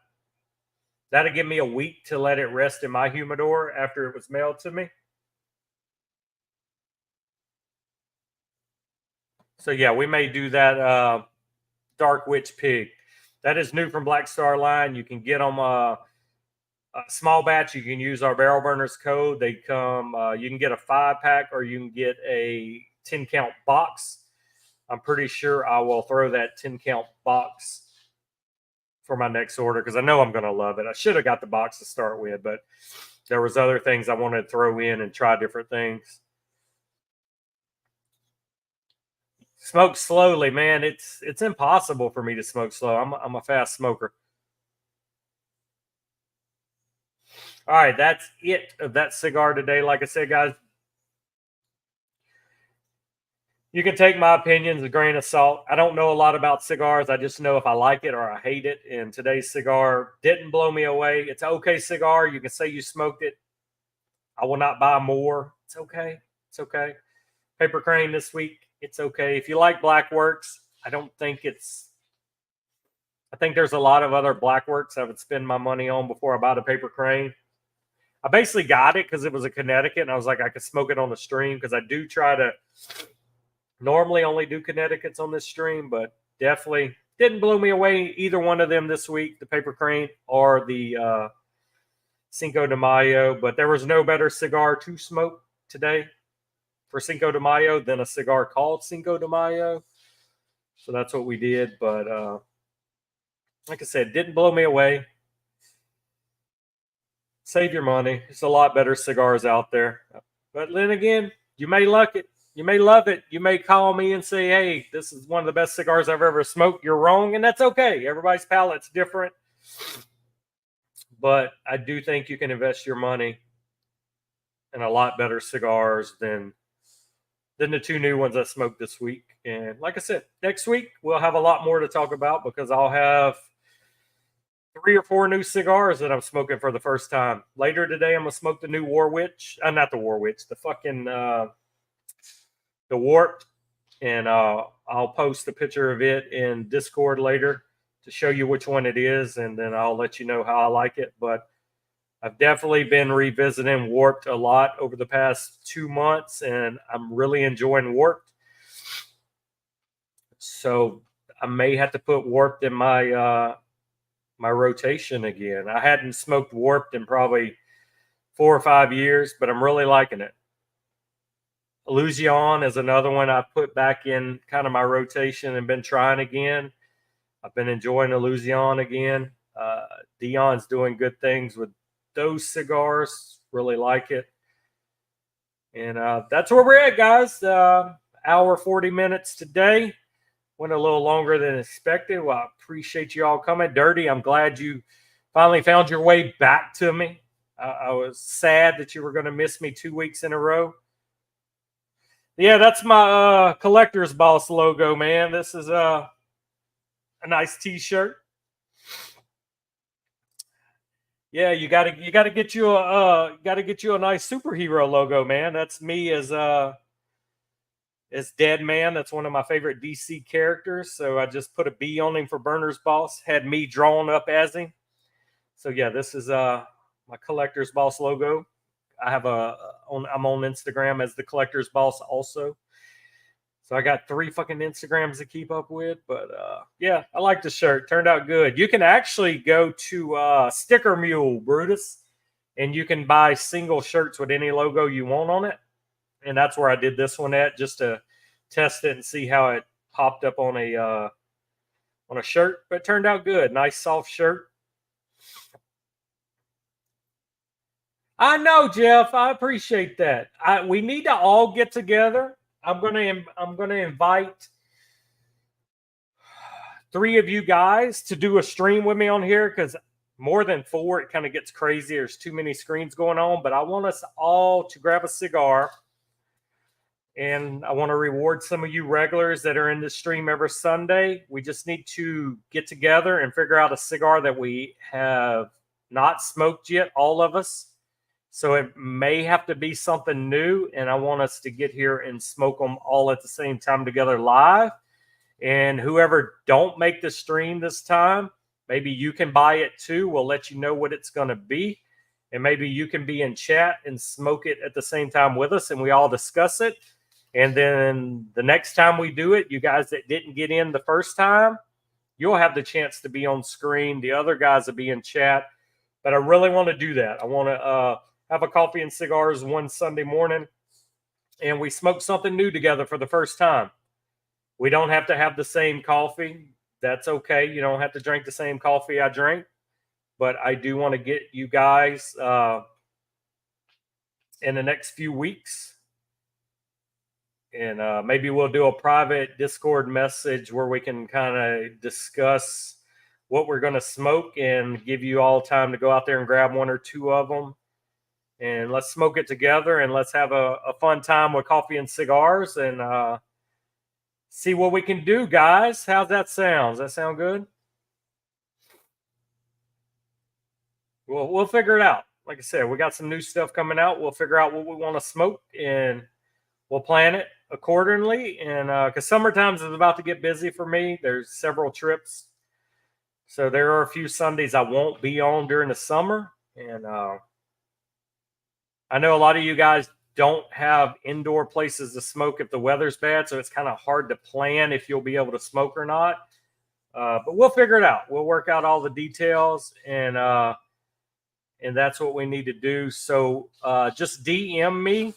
That'll give me a week to let it rest in my humidor after it was mailed to me. So, yeah, we may do that Dark Witch pig. That is new from Black Star Line. You can get them a small batch. You can use our Barrel Burners code. They come, you can get a 5-pack or you can get a 10-count box. I'm pretty sure I will throw that 10-count box for my next order because I know I'm going to love it. I should have got the box to start with, but there was other things I wanted to throw in and try different things. Smoke slowly, man. It's impossible for me to smoke slow. I'm a fast smoker. All right, that's it of that cigar today. Like I said, guys, you can take my opinions with a grain of salt. I don't know a lot about cigars. I just know if I like it or I hate it. And today's cigar didn't blow me away. It's an okay cigar. You can say you smoked it. I will not buy more. It's okay. It's okay. Paper Crane this week. It's okay. If you like Blackworks, I think there's a lot of other Blackworks I would spend my money on before I buy the Paper Crane. I basically got it because it was a Connecticut, and I was like, I could smoke it on the stream because I do try to normally only do Connecticut's on this stream, but definitely didn't blow me away either one of them this week, the Paper Crane or the Cinco de Mayo. But there was no better cigar to smoke today for Cinco de Mayo than a cigar called Cinco de Mayo. So that's what we did. But like I said, didn't blow me away. Save your money. There's a lot better cigars out there. But then again, you may like it. You may love it. You may call me and say, hey, this is one of the best cigars I've ever smoked. You're wrong, and that's okay. Everybody's palate's different. But I do think you can invest your money in a lot better cigars than the two new ones I smoked this week. And like I said, next week we'll have a lot more to talk about because I'll have 3 or 4 new cigars that I'm smoking for the first time. Later today, I'm going to smoke the new Warwitch. Not the Warwitch, the fucking the Warped. And I'll post a picture of it in Discord later to show you which one it is. And then I'll let you know how I like it. But I've definitely been revisiting Warped a lot over the past 2 months. And I'm really enjoying Warped. So I may have to put Warped in my rotation again. I hadn't smoked Warped in probably 4 or 5 years, but I'm really liking it. Illusion is another one I put back in kind of my rotation and been trying again. I've been enjoying Illusion again. Dion's doing good things with those cigars. Really like it. And that's where we're at, guys. Hour 40 minutes today. Went a little longer than expected. Well, I appreciate you all coming. Dirty, I'm glad you finally found your way back to me. I was sad that you were going to miss me 2 weeks in a row. Yeah, that's my Collector's Boss logo, man. This is a nice T-shirt. Yeah, you gotta get you a nice superhero logo, man. That's me as Dead Man. That's one of my favorite DC characters. So I just put a B on him for Burner's Boss. Had me drawn up as him. So yeah, this is my Collector's Boss logo. I have I'm on Instagram as the Collector's Boss also. So I got 3 fucking Instagrams to keep up with. But yeah, I like the shirt. Turned out good. You can actually go to Sticker Mule, Brutus, and you can buy single shirts with any logo you want on it. And that's where I did this one at, just to test it and see how it popped up on a shirt. But it turned out good. Nice soft shirt. I know, Jeff. I appreciate that. We need to all get together. I'm gonna invite 3 of you guys to do a stream with me on here, because more than 4, it kind of gets crazy. There's too many screens going on. But I want us all to grab a cigar, and I want to reward some of you regulars that are in the stream every Sunday. We just need to get together and figure out a cigar that we have not smoked yet, all of us. So it may have to be something new, and I want us to get here and smoke them all at the same time together live. And whoever don't make the stream this time, maybe you can buy it too. We'll let you know what it's going to be. And maybe you can be in chat and smoke it at the same time with us, and we all discuss it. And then the next time we do it, you guys that didn't get in the first time, you'll have the chance to be on screen. The other guys will be in chat. But I really want to do that. I want to have a coffee and cigars one Sunday morning, and we smoke something new together for the first time. We don't have to have the same coffee. That's okay. You don't have to drink the same coffee I drink. But I do want to get you guys in the next few weeks. And maybe we'll do a private Discord message where we can kind of discuss what we're going to smoke and give you all time to go out there and grab 1 or 2 of them. And let's smoke it together, and let's have a fun time with coffee and cigars, and see what we can do, guys. How's that sound? Does that sound good? We'll figure it out. Like I said, we got some new stuff coming out. We'll figure out what we want to smoke, and we'll plan it accordingly. And because summertime is about to get busy for me, there's several trips. So there are a few Sundays I won't be on during the summer. And I know a lot of you guys don't have indoor places to smoke if the weather's bad, so it's kind of hard to plan if you'll be able to smoke or not. But we'll figure it out. We'll work out all the details, and that's what we need to do. So just DM me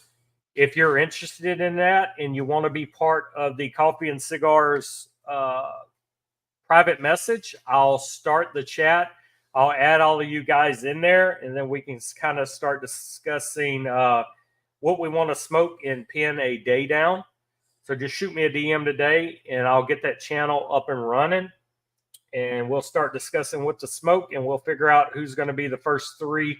if you're interested in that and you want to be part of the Coffee and Cigars private message. I'll start the chat. I'll add all of you guys in there, and then we can kind of start discussing what we want to smoke and pin a day down. So just shoot me a DM today, and I'll get that channel up and running, and we'll start discussing what to smoke, and we'll figure out who's going to be the first 3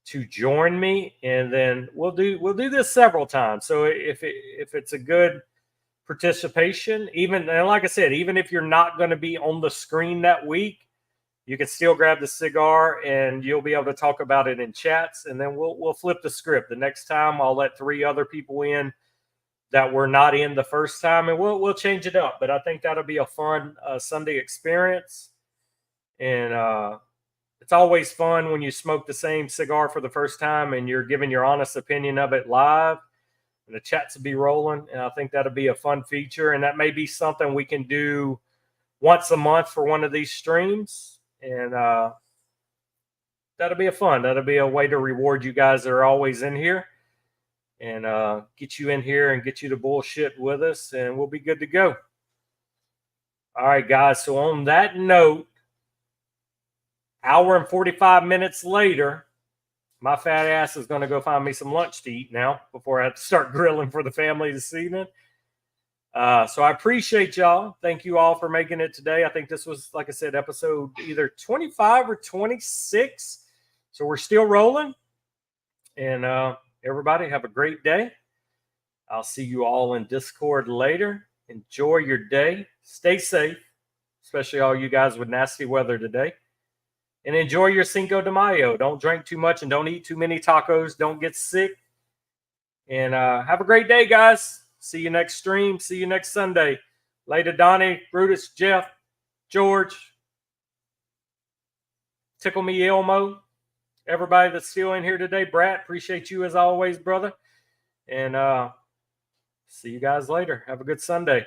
to join me, and then we'll do this several times. So if it's a good participation, even, and like I said, even if you're not going to be on the screen that week, you can still grab the cigar and you'll be able to talk about it in chats, and then we'll flip the script. The next time I'll let 3 other people in that were not in the first time, and we'll change it up. But I think that'll be a fun Sunday experience. And it's always fun when you smoke the same cigar for the first time and you're giving your honest opinion of it live, and the chats will be rolling. And I think that'll be a fun feature, and that may be something we can do once a month for one of these streams. And that'll be that'll be a way to reward you guys that are always in here, and get you in here and get you to bullshit with us, and we'll be good to go. All right, guys. So on that note, hour and 45 minutes later, my fat ass is going to go find me some lunch to eat now before I have to start grilling for the family this evening. So I appreciate y'all. Thank you all for making it today. I think this was, like I said, episode either 25 or 26. So we're still rolling. And everybody have a great day. I'll see you all in Discord later. Enjoy your day. Stay safe, especially all you guys with nasty weather today. And enjoy your Cinco de Mayo. Don't drink too much and don't eat too many tacos. Don't get sick. And have a great day, guys. See you next stream. See you next Sunday. Later, Donnie, Brutus, Jeff, George, Tickle Me Elmo, everybody that's still in here today. Brad, appreciate you as always, brother. And See you guys later. Have a good Sunday.